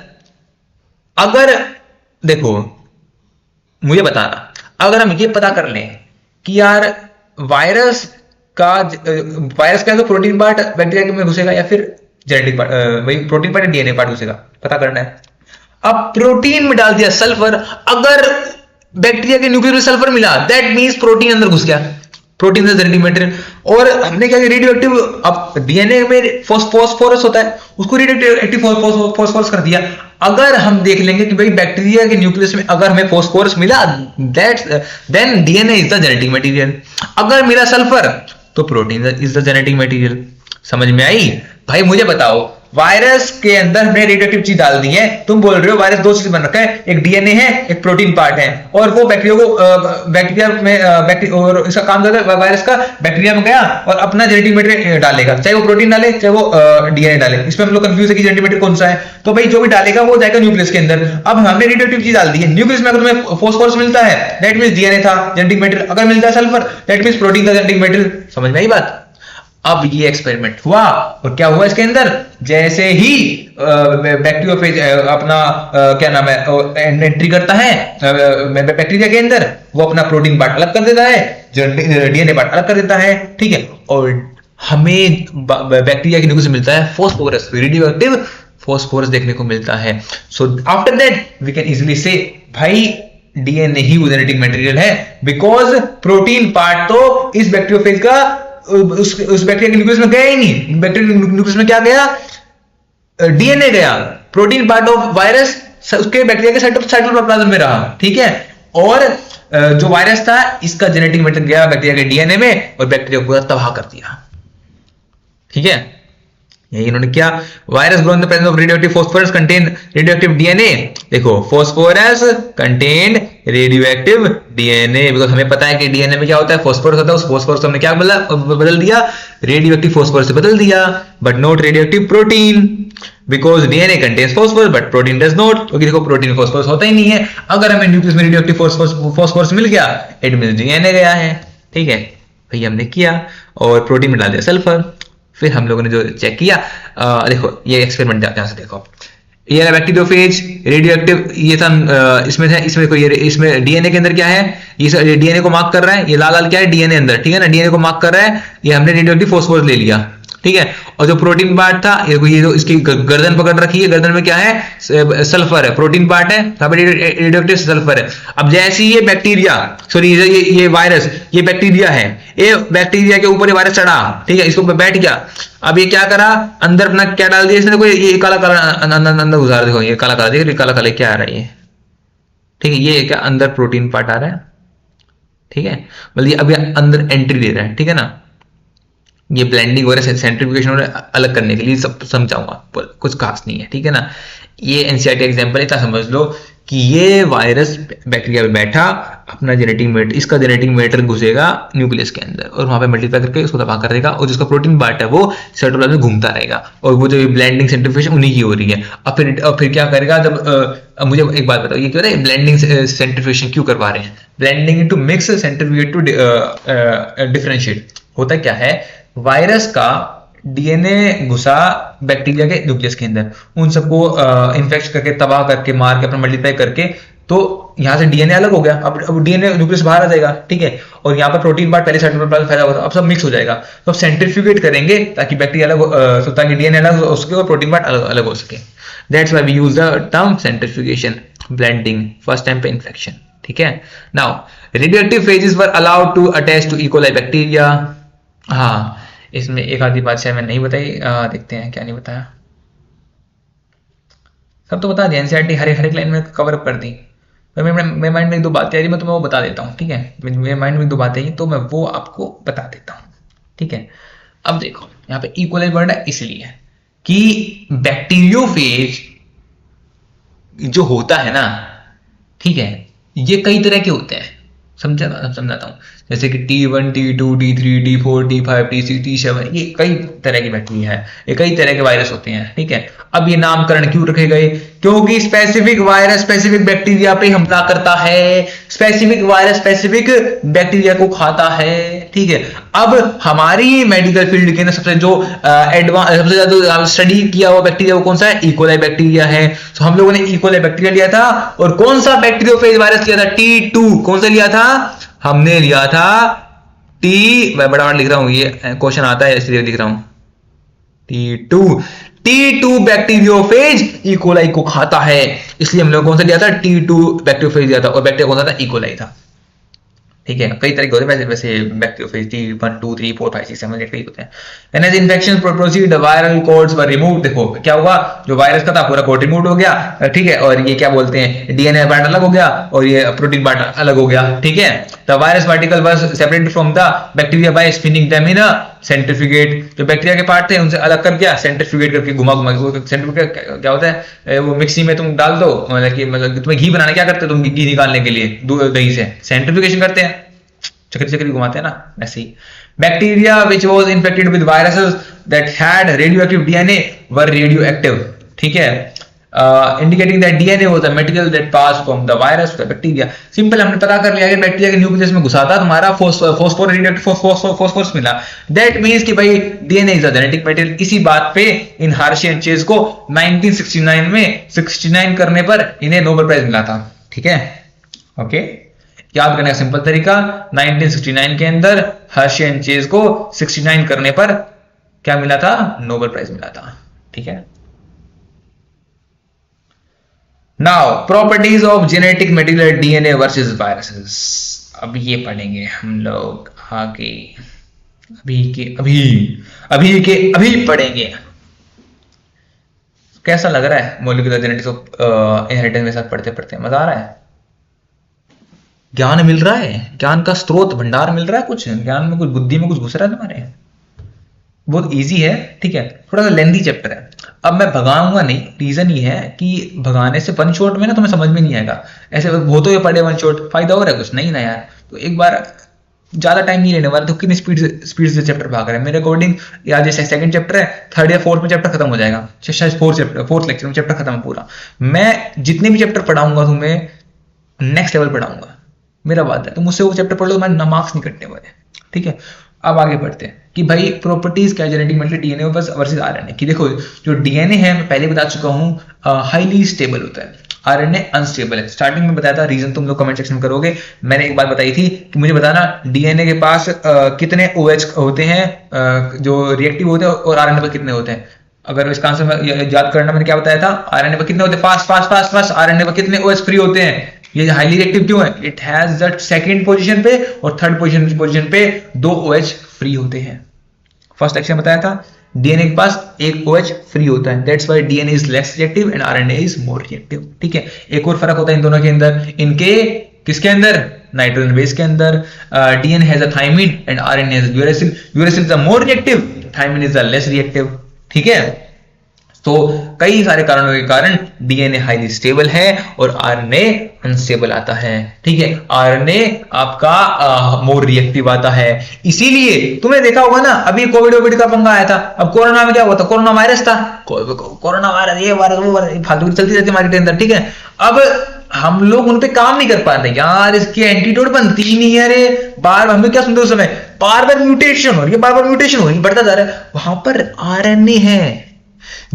अगर देखो मुझे बताना, अगर हम ये पता कर लें कि यार वायरस का तो प्रोटीन पार्ट बैक्टीरिया में घुसेगा या फिर जेनेटिक पार्ट, वही प्रोटीन पार्ट डीएनए पार्ट घुसेगा, पता करना है। अब प्रोटीन में डाल दिया सल्फर, अगर बैक्टीरिया के न्यूक्लियस में सल्फर मिला, दैट मींस प्रोटीन अंदर घुस गया, प्रोटीन से जेनेटिक मटेरियल। और हमने क्या किया, रेडियोएक्टिव, अब डीएनए में फॉस्फोरस होता है, उसको रेडियोएक्टिव फॉस्फोरस कर दिया। अगर हम देख लेंगे कि भाई बैक्टीरिया के न्यूक्लियस में अगर हमें फॉस्फोरस मिला, then DNA is the genetic material. अगर मिला सल्फर तो protein is the genetic material. समझ में आई भाई? मुझे बताओ, वायरस के अंदर हमने रेडियोएक्टिव चीज डाल दी है, तुम बोल रहे हो वायरस दो चीज बन रखा है, एक डीएनए है, एक प्रोटीन पार्ट है, और वो बैक्टीरिया में और इसका काम करता है, वायरस का बैक्टीरिया में गया और अपना जेनेटिक मटेरियल डालेगा, चाहे वो प्रोटीन डाले चाहे वो डीएनए डाले। इसमें हम लोग कंफ्यूज है कि जेनेटिक मटेरियल कौन सा है, तो भाई जो भी डालेगा वो जाएगा न्यूक्लियस के अंदर। अब हमने रेडियोएक्टिव चीज डाल दी है, न्यूक्लियस में अगर तुम्हें फॉस्फोरस मिलता है दैट मींस डीएनए था जेनेटिक मटेरियल, अगर मिलता है सल्फर दैट मींस प्रोटीन का जेनेटिक मटेरियल। समझ में आई बात? अब ये एक्सपेरिमेंट हुआ और क्या हुआ इसके अंदर, जैसे ही बैक्टीरियोफेज अपना क्या नाम है एंट्री करता है बैक्टीरिया के अंदर, वो अपना प्रोटीन पार्ट अलग कर देता है, डीएनए पार्ट अलग कर देता है। ठीक है, और हमें बैक्टीरिया के न्यूक्लियस से मिलता है फॉस्फोरस, रेडियोएक्टिव फॉस्फोरस देखने को मिलता है। So after that we can easily say भाई डीएनए ही जेनेटिक मटेरियल है, बिकॉज प्रोटीन पार्ट तो इस बैक्टीरियोफेज का उस बैक्टीरिया के न्यूक्लियस में गया ही नहीं। बैक्टीरिया के न्यूक्लियस में क्या गया, डीएनए गया, प्रोटीन पार्ट ऑफ वायरस उसके बैक्टीरिया के साइटोप्लाज्म में रहा। ठीक है, और जो वायरस था इसका जेनेटिक मटेरियल गया बैक्टीरिया के डीएनए में और बैक्टीरिया को तबाह कर दिया। ठीक है, यही इन्होंने क्या, virus grow in the presence of radioactive phosphorus contain radioactive DNA. देखो phosphorus contain radioactive DNA, because हमें पता है कि डीएनए में क्या होता है, फॉस्फोरस होता है, उस फॉस्फोरस को हमने क्या बदल दिया, रेडियोएक्टिव फॉस्फोरस से बदल दिया, but not radioactive protein, because DNA contains phosphorus but protein does not, क्योंकि देखो प्रोटीन फॉस्फोरस होता ही नहीं है। अगर हमें न्यूक्लियस में रेडियोएक्टिव फॉस्फोरस मिल गया इट मींस डीएनए गया है। ठीक है भैया, हमने किया और प्रोटीन में डाल दिया सल्फर। फिर हम लोगों ने जो चेक किया, देखो ये एक्सपेरिमेंट ध्यान से देखो, ये बैक्टीरियोफेज रेडियोएक्टिव, ये था इसमें था, इसमें देखो ये इसमें डीएनए के अंदर क्या है, ये डीएनए को मार्क कर रहा है, ये लाल लाल क्या है, डीएनए अंदर। ठीक है ना, डीएनए को मार्क कर रहा है, ये हमने रेडियोएक्टिव फॉस्फोरस ले लिया। ठीक है, और जो प्रोटीन पार्ट था ये जो इसकी गर्दन पकड़ रखी है, गर्दन में क्या है, सल्फर है, प्रोटीन पार्ट है, रेडियोएक्टिव सल्फर है। अब जैसे ये बैक्टीरिया सॉरी ये वायरस, ये बैक्टीरिया है, ये बैक्टीरिया के ऊपर ये वायरस चढ़ा, ठीक है, इसके ऊपर बैठ गया। अब ये क्या करा, अंदर अपना क्या डाल दिया इसने, कोई ये काला काला अंदर गुजार, देखो ये काला काला, देखो काला काला क्या आ रहा है ये। ठीक है, ये क्या अंदर प्रोटीन पार्ट आ रहा है। ठीक है, मतलब अभी अंदर एंट्री दे रहा है। ठीक है ना, ये ब्लेंडिंग हो रहा है, सेंट्रीफ्यूगेशन हो रहा है, अलग करने के लिए सब समझाऊंगा, कुछ खास नहीं है। ठीक है ना, ये एनसीईआरटी एग्जांपल इतना समझ लो कि ये वायरस बैक्टीरिया में बैठा, अपना जेनेटिक मेटर, इसका जेनेटिक मेटर घुसेगा न्यूक्लियस के अंदर और वहां पे मल्टीप्लाई करके उसको तबाह कर देगा, और जिसका प्रोटीन पार्ट है वो साइटोप्लाज्म में घूमता रहेगा, और वो जो ब्लेंडिंग सेंट्रीफ्यूगेशन उन्हीं की हो रही है। अब फिर क्या करेगा, जब मुझे एक बात बताओ, ये क्यों है ब्लेंडिंग सेंट्रीफ्यूगेशन क्यों करवा रहे हैं, blending to mix, centrifugate to differentiate. होता क्या है, वायरस का डीएनए घुसा बैक्टीरिया के न्यूक्लियस के अंदर, उन सबको इन्फेक्ट करके, तबाह करके, मार के, अपना मल्टीप्लाई करके, तो यहां से डीएनए अलग हो गया। अब डीएनए न्यूक्लियस बाहर आ जाएगा। ठीक है, और यहाँ पर प्रोटीन पार्ट पहले साइटोप्लाज्म फैला हुआ था, अब सब मिक्स हो जाएगा। तो अब सेंट्रीफ्यूगेट करेंगे ताकि बैक्टीरिया अलग, ताकि डीएनए अलग हो सके और प्रोटीन पार्ट अलग हो सके। That's why we use the term centrifugation, blending, first time पे इन्फेक्शन। ठीक है, now radioactive phages were allowed to attach to E. Coli bacteria. हाँ, इसमें एक आधी बात शायद मैं नहीं बताई, देखते हैं क्या नहीं बताया। सब तो बता दिया, एनसीईआरटी हर एक लाइन में कवर अप कर दी। पर मेरे माइंड में एक दो बातें आ रही, मैं तुम्हें वो बता देता हूँ, ठीक है। मेरे माइंड में एक दो बातें आई तो मैं वो आपको बता देता हूँ, ठीक है। अब देखो यहाँ पे इक्वलाइज वर्ड है इसलिए कि बैक्टीरियोफेज जो होता है ना, ठीक है, ये कई तरह के होते हैं, समझाता हूँ। जैसे कि T1, T2, T3, T4, T5, T6, T7, ये कई तरह की बैक्टीरिया है, ये कई तरह के वायरस होते हैं, ठीक है। अब ये नामकरण क्यों रखे गए? क्योंकि स्पेसिफिक वायरस स्पेसिफिक बैक्टीरिया पे हमला करता है, स्पेसिफिक वायरस स्पेसिफिक बैक्टीरिया को खाता है, ठीक है। अब हमारी मेडिकल फील्ड के अंदर सबसे जो सबसे ज्यादा स्टडी किया हुआ बैक्टीरिया वो कौन सा है? इकोलाई बैक्टीरिया है। तो हम लोगों ने इकोलाई बैक्टीरिया लिया था, और कौन सा बैक्टीरियोफेज वायरस लिया था? T2। कौन सा लिया था? हमने लिया था मैं बड़ा लिख रहा हूं, ये क्वेश्चन आता है इसलिए लिख रहा हूं, T2 बैक्टीरियोफेज इकोलाई को खाता है, इसलिए हम लोग कौन सा लिया था? T2 बैक्टीरियोफेज लिया था, और बैक्टीरिया कौन सा था? इकोलाई था, ठीक है। कई तरह के होते हैं वैसे बैक्टीरियोफेज, T1, 2, 3, 4, 5, 6, 7, 8 कई होते हैं। Then as infection proceed, viral codes were removed। देखो क्या हुआ, जो वायरस का था पूरा कोड रिमूव हो गया, ठीक है। और ये क्या बोलते हैं, डीएनए पार्ट अलग हो गया और ये प्रोटीन पार्ट अलग हो गया, ठीक है। The virus particle was separated from the bacteria by spinning them in a centrifugate. जो बैक्टीरिया के पार्ट थे उनसे अलग कर दिया, सेंट्रीफ्यूगेट करके घुमा घुमा। सेंट्रीफ्यूगेट क्या होता है? वो मिक्सी में तुम डाल दो, मतलब तुम्हें घी बनाना, क्या करते हो तुम घी निकालने के लिए? दही से सेंट्रीफ्यूगेशन करते हैं, चक्री चक्री घुमाते हैं ना, ऐसे ही। Bacteria which was infected with viruses that had radioactive DNA were radioactive, ठीक है। Indicating that DNA was the material that pass from the virus to bacteria. Simple, हमने पता कर लिया कि बैक्टीरिया के न्यूक्लियस में घुसा था तुम्हारा फॉस्फोर, रेडियोएक्टिव फॉस्फोरस मिला। दैट मींस कि भाई DNA is a genetic material. इसी बात पे इन हार्शी एंड चेज को 1969 में 69 करने पर इन्हें नोबेल प्राइज मिला था, ठीक है। ओके, याद करने का सिंपल तरीका, 1969 के अंदर हर्शी एंड चेज को 69 करने पर क्या मिला था? नोबेल प्राइज मिला था, ठीक है। Now properties of genetic material DNA versus viruses, अब ये पढ़ेंगे हम लोग आगे, अभी पढ़ेंगे। कैसा लग रहा है मॉलिक्यूलर जेनेटिक्स ऑफ इनहेरिटेंस के साथ पढ़ते पढ़ते? मजा आ रहा है? ज्ञान मिल रहा है, ज्ञान का स्रोत भंडार मिल रहा है, कुछ ज्ञान में, कुछ बुद्धि में कुछ घुस रहा है तुम्हारे। बहुत इजी है, ठीक है। थोड़ा सा लेंथी चैप्टर है। अब मैं भगाऊंगा नहीं, रीजन ये है कि भगाने से वन शॉट में ना तुम्हें समझ में नहीं आएगा। ऐसे वो तो ये पढ़े वन शॉट, फायदा हो रहा है कुछ नहीं ना यार। तो एक बार ज्यादा टाइम नहीं लेने वाला, तो कितनी स्पीड से चैप्टर भाग रहा है मेरे अकॉर्डिंग। या जैसे सेकंड चैप्टर है, थर्ड या फोर्थ में चैप्टर खत्म हो जाएगा, शायद फोर्थ लेक्चर में चैप्टर खत्म पूरा। मैं जितने भी चैप्टर पढ़ाऊंगा तुम्हें नेक्स्ट लेवल पढ़ाऊंगा, मेरा बात है। तो मुझसे वो चैप्टर पढ़ लो, मैं मार्क्स नहीं कटने वाले, ठीक है। अब आगे बढ़ते हैं कि भाई प्रॉपर्टीज क्या genetic material DNA versus RNA की। देखो जो डीएनए है, मैं पहले बता चुका हूं, हाईली स्टेबल होता है, आरएनए अनस्टेबल है। स्टार्टिंग में बताया था, रीजन तुम लोग कमेंट सेक्शन में करोगे। मैंने एक बात बताई थी कि मुझे बताना डीएनए के पास कितने OH होते हैं जो रिएक्टिव होते हैं, और आरएनए पर कितने होते हैं। अगर इसका आंसर याद करना, मैंने क्या बताया था? आरएनए पर कितने होते हैं? फास्ट। आरएनए पर कितने OH फ्री होते हैं? ये हाईली रिएक्टिव क्यों है? It has the second position पे और थर्ड पोजीशन पे 2 OH फ्री होते हैं। फर्स्ट लेक्चर में बताया था डीएनए के पास एक OH फ्री होता है, that's why DNA is less reactive and RNA is more reactive, ठीक है। एक और फर्क होता है इन दोनों के अंदर, इनके किसके अंदर? नाइट्रोजन बेस के अंदर। DNA has a thymine and RNA has uracil. Uracil is a more reactive, thymine is a less reactive, ठीक है। तो कई सारे कारणों के कारण डीएनए हाईली स्टेबल है और आरएनए अनस्टेबल आता है, ठीक है। आरएनए आपका मोर रिएक्टिव आता है। इसीलिए तुमने देखा होगा ना, अभी कोविड का पंगा आया था। अब कोरोना में क्या हुआ था? कोरोना वायरस था, कोरोना वायरस, ये वायरस, वो वायरस, फालतू चलती रहती हमारे अंदर, ठीक है। अब हम लोग उन पे काम नहीं कर पाते यार, इसकी एंटीडोट बनती ही नहीं है। अरे बार हम लोग क्या सुनते उस समय, बार म्यूटेशन हो रही है, बार म्यूटेशन हो रही है, बढ़ता जा रहा है। वहां पर आरएनए है,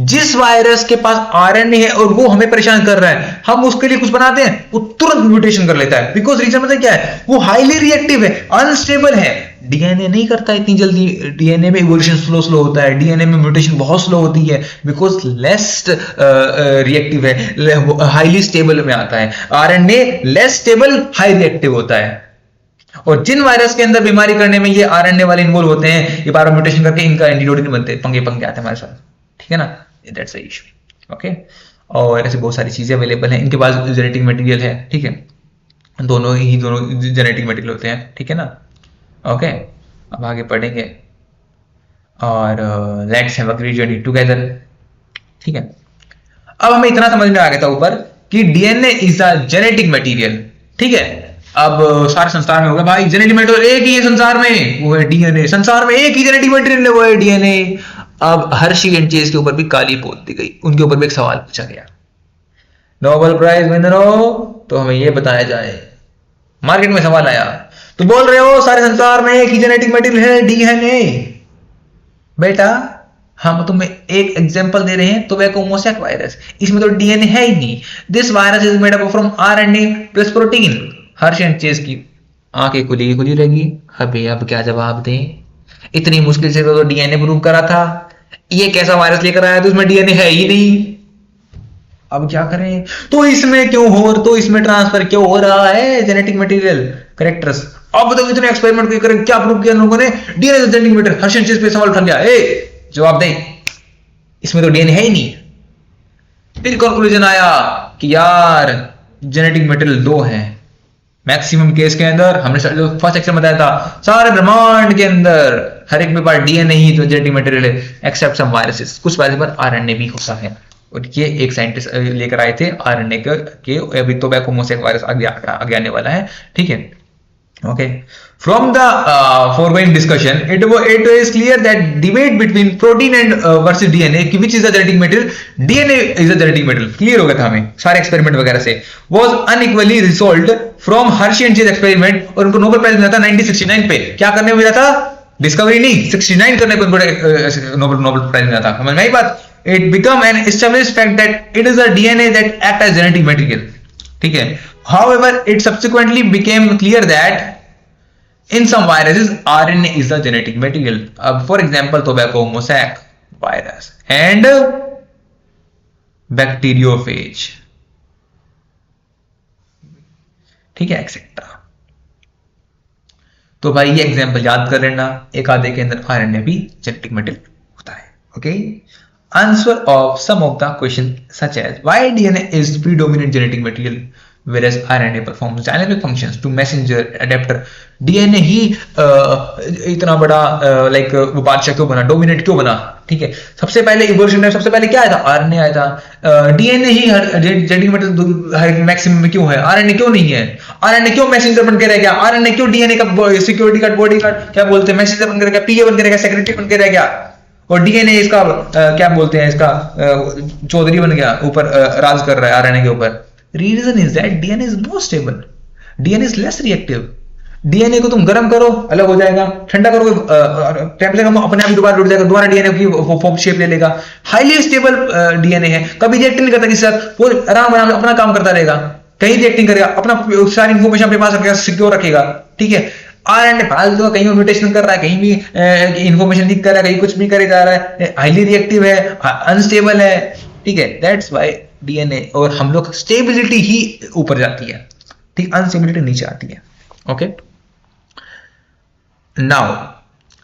जिस वायरस के पास आरएनए है और वो हमें परेशान कर रहा है, हम उसके लिए कुछ बनाते हैं, वो तुरंत म्यूटेशन कर लेता है। बिकॉज रीजन पता क्या है? वो हाईली रिएक्टिव है, अनस्टेबल है। डीएनए नहीं करता इतनी जल्दी, डीएनए में इवोल्यूशन स्लो होता है, डीएनए में म्यूटेशन बहुत स्लो होती है, बिकॉज लेस रिएक्टिव है, हाईली स्टेबल में आता है। RNA less stable, high reactive होता है। और जिन वायरस के अंदर बीमारी करने में ये आरएनए वाले इन्वॉल्व होते हैं, ये बार बार म्यूटेशन करके इनका एंटीबॉडी नहीं बनते, पंगे पंगे आते हैं हमारे साथ, ठीक है ना, दैट्स द इशू। ओके, और ऐसे बहुत सारी चीजें अवेलेबल हैं, इनके पास जेनेटिक मटेरियल है, ठीक है, दोनों जेनेटिक मटेरियल होते हैं, ठीक है ना। ओके, अब आगे पढ़ेंगे और let's have a great journey together, ठीक है। अब हमें इतना समझ में आ गया था ऊपर कि DNA is a genetic material, ठीक है। अब सारे संसार में हो गया भाई जेनेटिक मटेरियल एक ही है संसार में, वो है डीएनए, संसार में एक ही जेनेटिक मटेरियल है, वो है डीएनए। अब हर्शी एंड चेज के ऊपर भी काली पोत दी गई, उनके ऊपर भी एक सवाल पूछा गया, नोबेल प्राइज विनर हो तो हमें ये बताया जाए, मार्केट में सवाल आया तो बोल रहे हो सारे संसार में एक ही जेनेटिक मटेरियल है डीएनए। बेटा हम तुम्हें एक एग्जांपल दे रहे हैं, तो मोसैक वायरस, इसमें तो डीएनए है ही नहीं। This virus is made up from RNA plus protein. Harsh and chase की आंखें खुली खुली रहेगी, अबे अब क्या जवाब दें, इतनी मुश्किल से तो डीएनए प्रूव करा था, ये कैसा वायरस लेकर आया तो उसमें डीएनए है ही नहीं, अब क्या करें, तो इसमें क्यों हो, तो इसमें ट्रांसफर क्यों हो रहा है जेनेटिक मटेरियल कैरेक्टर्स। अब तो इतने एक्सपेरिमेंट कोई करें, क्या प्रूव किया लोगों ने, DNA genetic material. Harsh and chase पे सवाल उठा गया, ए जवाब दे, इसमें तो डीएनए है ही नहीं। फिर कंक्लूजन आया कि यार जेनेटिक मटेरियल दो हैं मैक्सिमम केस के अंदर, हमने जो फर्स्ट सेक्शन बताया था, सारे ब्रह्मांड के अंदर हर एक में पार्ट डीएनए ही तो जेनेटिक मटेरियल है, एक्सेप्ट सम वायरसेस, कुछ वायरस पर आरएनए भी होता है। और ये एक साइंटिस्ट लेकर आए थे आरएनए के, अभी तो मोसैक वायरस आगे आने वाला है, ठीक है। Okay. From the foregoing discussion, it is clear that debate between protein and versus DNA, which is a genetic material, DNA is a genetic material. Clear हो गया था हमें सारे एक्सपेरिमेंट वगैरह से, was unequally resolved from Hershey and Chase experiment, और उनको Nobel prize मिला था 1969 पे। क्या करने में मिला था, डिस्कवरी नहीं, 69 करने को उनको नोबेल प्राइज मिला था, समझ में आई बात। It become an established fact that it is a DNA that act as genetic material, ठीक है। However, it subsequently became clear that in some viruses RNA is the genetic material. For example, tobacco mosaic virus and bacteriophage, ठीक है, etcetera. तो भाई ये example याद कर लेना, एक आधे के अंदर आरएनए भी जेनेटिक मटेरियल होता है। Okay, answer of some of the question such as why DNA is predominant genetic material whereas RNA performs dynamic functions to messenger adapter। DNA ही इतना बड़ा लाइक वो बादशाह क्यों बना, डोमिनेट क्यों बना, ठीक है। सबसे पहले इवोल्यूशन में सबसे पहले क्या आया था, आरएनए आया था। डीएनए ही जेनेटिक मटेरियल मैक्सिमम में क्यों है, आरएनए क्यों नहीं है, आरएनए क्यों मैसेंजर बन के रह गया, आरएनए क्यों डीएनए का सिक्योरिटी गार्ड बॉडी गार्ड क्या बोलते हैं मैसेंजर बन के रह गया, पीए बन के रह गया, सेक्रेटरी बन के रह गया, और डीएनए इसका क्या बोलते हैं, इसका चौधरी बन गया, ऊपर राज कर रहा है आरएनए के ऊपर। Reason is that DNA is more stable, DNA is less reactive। DNA को तुम गर्म करो अलग हो जाएगा, ठंडा करो टेम्परेचर कम अपने आप दोबारा जुड़ जाएगा, दोबारा डीएनए की फॉर्म शेप ले लेगा। हाईली स्टेबल डीएनए है, कभी रिएक्ट नहीं करता किसी साथ, वो आराम आराम अपना काम करता रहेगा, कहीं रिएक्ट नहीं करेगा, अपना सारी इन्फॉर्मेशन अपने पास रखेगा, सिक्योर रखेगा, ठीक है। आरएनए फालतू कहीं म्यूटेशन कर रहा है, कहीं भी इन्फॉर्मेशन लीक कर रहा है, कहीं कुछ भी करे जा रहा है, हाईली रिएक्टिव है, अनस्टेबल है, ठीक है। दैट्स व्हाई डीएनए और हम लोग स्टेबिलिटी ही ऊपर जाती है, ठीक, अनस्टेबिलिटी नीचे आती है। Okay, now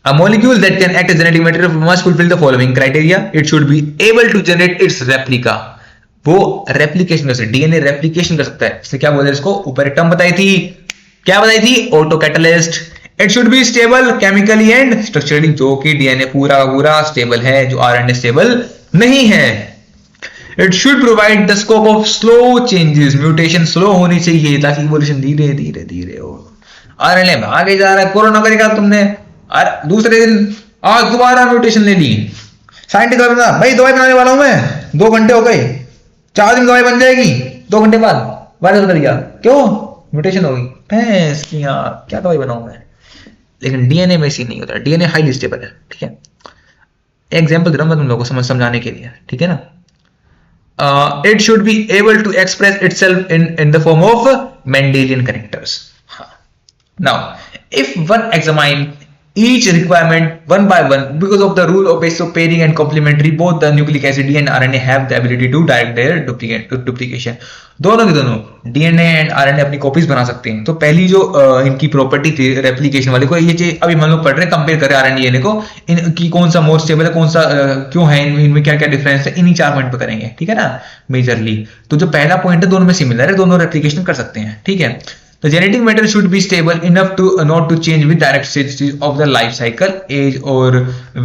a molecule that can act as genetic material must fulfill the following criteria। it should be able to generate its replica। वो रेप्लिकेशन कर सकता है, डीएनए रेप्लिकेशन कर सकता है, इससे क्या बोलते हैं इसको, ऊपर एक टर्म बताई थी, क्या बताई थी, auto catalyst. It should be stable chemically and structurally, जो कि डीएनए पूरा पूरा स्टेबल है, जो आरएनए स्टेबल नहीं है। It should provide the scope of slow changes, mutation slow होनी चाहिए ताकि इवोल्यूशन धीरे धीरे धीरे हो। आरएनए में आगे जा रहा है, कोरोना का देखा तुमने, दूसरे दिन आज दोबारा म्यूटेशन ले ली, साइंटिस्ट बता भाई दवाई बनाने वाला हूं मैं, 2 घंटे हो गए, 4 दिन दवाई बन जाएगी, 2 घंटे बाद वायरस बदल गया, क्यों, म्यूटेशन हो गई, भैंस की यार क्या दवाई बनाऊं मैं। लेकिन डीएनए में ऐसी नहीं होता, डीएनए हाईली स्टेबल है, ठीक है। एग्जाम्पल दे रहा हूं मैं तुम लोगों को समझाने के लिए, ठीक है ना। It should be able to express itself in the form of Mendelian characters। Now, if one examine each requirement one by one because of the rule of base of pairing and complementary. Both the nucleic acid and RNA have the ability to direct their duplication. दोनों के दोनों DNA and RNA अपनी copies बना सकते हैं. तो पहली जो इनकी प्रॉपर्टी थी रेप्लिकेशन वाले को, ये चीज अभी हम लोग पढ़ रहे हैं, कंपेयर कर रहे हैं RNA DNA को, इनकी कौन सा मोर स्टेबल है, कौन सा क्यों है, इनमें क्या क्या डिफरेंस है, इन्हीं 4 पॉइंट पे करेंगे. ठीक है ना, मेजरली. तो जो पहला पॉइंट है दोनों में सिमिलर है, दोनों रेप्लिकेशन कर सकते हैं. ठीक है. The genetic matter should be stable enough to not to change with direct stages of the life cycle, age, or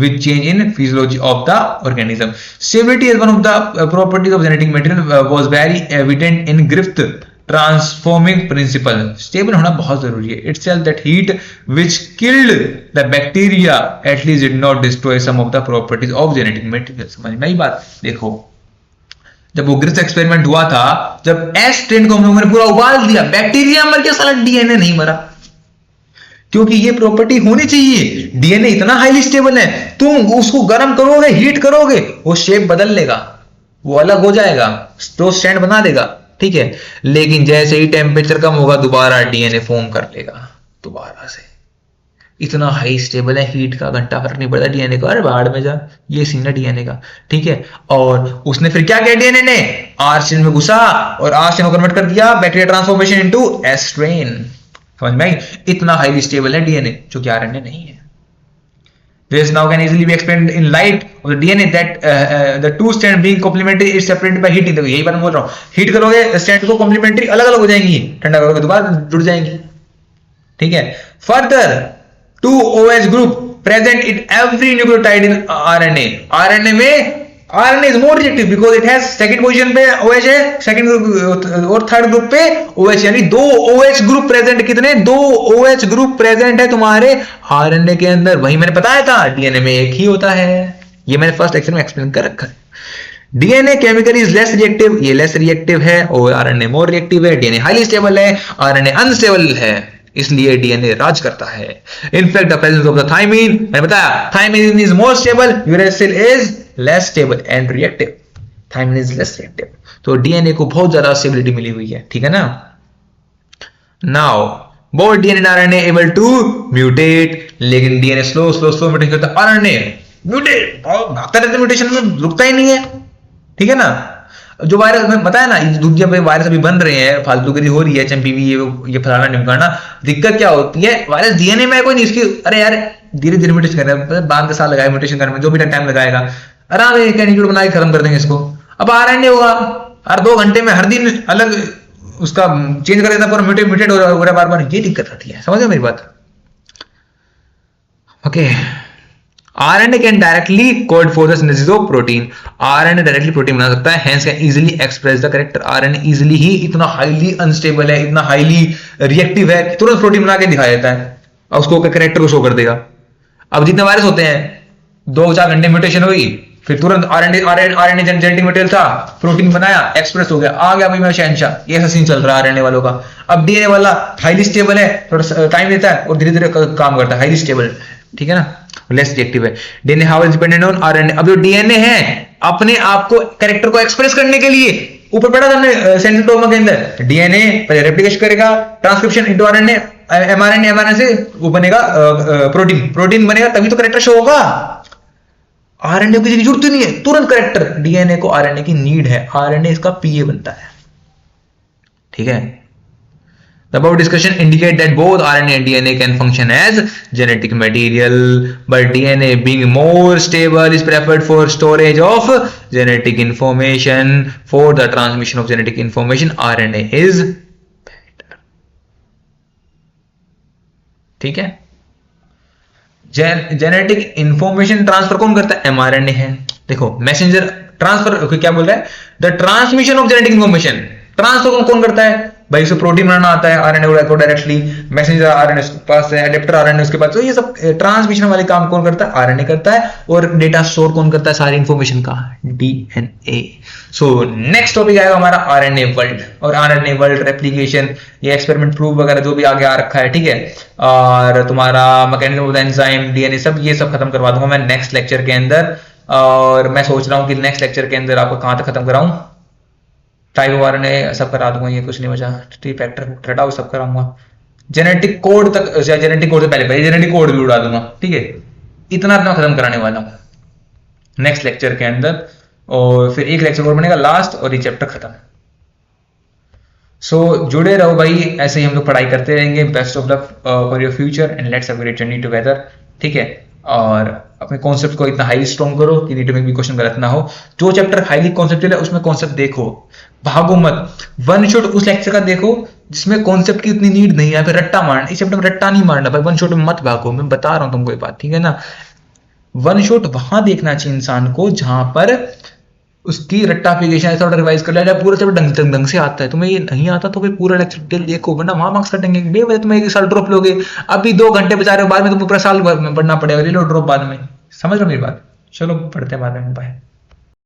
with change in physiology of the organism. Stability is one of the properties of genetic material was very evident in Griffith transforming principle. Stable होना बहुत जरूरी है. Itself that heat which killed the bacteria at least did not destroy some of the properties of genetic material. समझ में आई बात? देखो, जब वो ग्रिफ्थ एक्सपेरिमेंट हुआ था, जब एस स्ट्रेन को हम लोगों ने पूरा उबाल दिया, बैक्टीरिया मर गया, साला डीएनए नहीं मरा. क्योंकि ये प्रॉपर्टी होनी चाहिए. डीएनए इतना हाईली स्टेबल है, तुम उसको गर्म करोगे, हीट करोगे, वो शेप बदल लेगा, वो अलग हो जाएगा, तो स्टैंड बना देगा. ठीक है. लेकिन जैसे ही टेम्परेचर कम होगा, दोबारा डीएनए फॉर्म कर लेगा दोबारा से. इतना हाई स्टेबल है, हीट का घंटा फर्क नहीं पड़ता डीएनए का. अरे बाहर में जा, ये सीन है डीएनए का. ठीक है. और उसने फिर क्या किया, डीएनए ने आर्सिन में घुसा और आर्सिन को कन्वर्ट कर दिया बैक्टीरिया ट्रांसफॉर्मेशन इनटू एस्ट्रेन. समझ में आई? इतना हाईली स्टेबल है डीएनए, जो कि आरएनए नहीं है. This now can easily be explained in light of the DNA that the two strands being complementary is separated by heating. देखो यही बात मैं बोल रहा हूँ, हीट करोगे स्ट्रैंड को कॉम्प्लीमेंट्री अलग अलग हो जाएंगी, ठंडा करोगे दोबारा जुड़ जाएंगी. ठीक है. Further 2 OH group present in every nucleotide in RNA. RNA में RNA is more reactive because it has second position पे OH है, second और third group पे OH, यानी 2 OH group present. कितने? 2 OH group present है तुम्हारे RNA के अंदर. वही मैंने बताया था, DNA में एक ही होता है. ये मैंने फर्स्ट लेक्चर में एक्सप्लेन कर रखा है. DNA chemically is less reactive, ये लेस रिएक्टिव है, और RNA मोर रिएक्टिव है. DNA हाईली स्टेबल है, RNA अनस्टेबल है, इसलिए डीएनए राज करता है. In fact the presence of the thymine, मैंने बताया thymine is more stable, uracil is less stable and reactive. Thymine is less reactive. तो डीएनए को बहुत ज्यादा स्टेबिलिटी मिली हुई है. ठीक है ना. Now both DNA and RNA able to mutate, लेकिन डीएनए स्लो म्यूटेशन करता है, आरएनए म्यूटेट भागता रहता है, म्यूटेशन में रुकता ही नहीं है. ठीक है ना. जो वायरस में बताया ना, जब वायरस अभी बन रहे हैं, फालतूगिरी हो रही है, एचएमपीवी ये फलाना निमकाना, दिक्कत क्या होती है, वायरस डीएनए में कोई नहीं, इसकी अरे यार धीरे धीरे म्यूटेशन कर रहे हैं, 12 साल लगाए म्यूटेशन करने में, जो भी टाइम लगाएगा, आराम से कैंडिडेट बना के खत्म कर देंगे इसको. अब आरएनए होगा, हर 2 घंटे में हर दिन अलग उसका चेंज कर देता, पूरा म्यूटेट हो रहा है बार बार. ये दिक्कत आती है. समझ गए मेरी बात? Okay. RNA can directly code for the synthesis of protein. RNA directly protein बना सकता है, hence can easily express the character. RNA easily ही इतना हाईली अनस्टेबल है, इतना हाईली रिएक्टिव है, तुरंत प्रोटीन बना के दिखा देता है, और उसको कैरेक्टर को शो कर देगा. अब जितने वायरस होते हैं, 2-4 घंटे म्यूटेशन हुई, फिर तुरंत RNA जेनेटिक मटेरियल था, प्रोटीन बनाया, एक्सप्रेस हो गया, आ गया भाई मैं शहंशाह. ये ऐसा सीन चल रहा है RNA वालों का. अब DNA वाला हाईली स्टेबल है, थोड़ा टाइम लेता है और धीरे धीरे काम करता है, हाईली स्टेबल. ठीक है ना, लेस रिएक्टिव है. DNA how is dependent on RNA. अब जो डीएनए है अपने आप को कैरेक्टर को एक्सप्रेस करने के लिए, ऊपर पढ़ा था हमने सेंट्रोमा के अंदर, डीएनए पहले रेप्लिकेशन करेगा, ट्रांसक्रिप्शन इनटू आरएनए, एमआरएनए से वो बनेगा प्रोटीन बनेगा, तभी तो कैरेक्टर शो होगा. आरएनए की जरूरत नहीं है, तुरंत कैरेक्टर. डीएनए को आरएनए की नीड है, आरएनए इसका पीए बनता है. ठीक है. The above discussion indicate that both RNA and DNA can function as genetic material, but DNA being more stable is preferred for storage of genetic information. For the transmission of genetic information, RNA is better. ठीक है. Genetic information transfer कौन करता है? mRNA है. देखो messenger transfer क्या बोल रहा है, the transmission of genetic information. Transfer कौन करता है भाई? इसको प्रोटीन बनाना आता है, आरएनए को डायरेक्टली, मैसेंजर आरएनए उसके पास है, एडेप्टर आरएनए उसके पास. तो ये सब ट्रांसमिशन वाले काम कौन करता है? आरएनए करता है. और डेटा स्टोर कौन करता है सारी इंफॉर्मेशन का? डीएनए. सो नेक्स्ट टॉपिक आएगा हमारा आरएनए वर्ल्ड, और आरएनए वर्ल्ड रेप्लिकेशन, ये एक्सपेरिमेंट प्रूफ वगैरह जो भी आगे आ रखा है. ठीक है. और तुम्हारा mechanism of the enzyme, DNA, सब ये सब खत्म करवा दूंगा मैं नेक्स्ट लेक्चर के अंदर. और मैं सोच रहा हूँ कि नेक्स्ट लेक्चर के अंदर आपको कहां तक खत्म कराऊं, टाइप ऑफ आरएनए सब करा दूंगा, ये कुछ नहीं बचा, टी फैक्टर हटाओ, सब कराऊंगा. जेनेटिक कोड तक, जेनेटिक कोड से पहले जेनेटिक कोड भी उड़ा दूंगा, ठीक है। इतना मैं खत्म कराने वाला हूं नेक्स्ट लेक्चर के अंदर, और फिर एक लेक्चर और बनेगा लास्ट, और ये चैप्टर खत्म। सो जुड़े रहो भाई, ऐसे ही हम लोग पढ़ाई करते रहेंगे। Best of luck for your future and let's have a great journey together, ठीक है। और अपने कॉन्सेप्ट को इतना हाईली स्ट्रॉन्ग करो कि नीट में भी क्वेश्चन गलत ना हो। जो चैप्टर हाईली कॉन्सेप्चुअल है उसमें कॉन्सेप्ट देखो, भागो मत। वन शॉट उस लेक्चर का देखो जिसमें कॉन्सेप्ट की उतनी नीड नहीं है, फिर रट्टा मारना। इस चैप्टर में रट्टा नहीं मारना भाई, वन शॉट में मत भागो, मैं बता रहा हूं तुमको ये बात, ठीक है ना। वन शॉट वहां देखना चाहिए इंसान को जहां पर उसकी रट्टाफिकेशन ऐसा रिवाइज कर लिया, पूरा चैप्टर ढंग से आता है। तुम्हें ये नहीं आता तो फिर पूरा लेक्चर डिटेल देखो, वरना वहां मार्क्स कटेंगे। बेवजह तुम एक साल ड्रॉप लोगे, अभी 2 घंटे बचा रहे हो, बाद में तुमको पूरा साल पढ़ना पड़ेगा, ले लो ड्रॉप बाद में। समझ रहे हो मेरी बात? चलो पढ़ते हैं बाद में, बाय।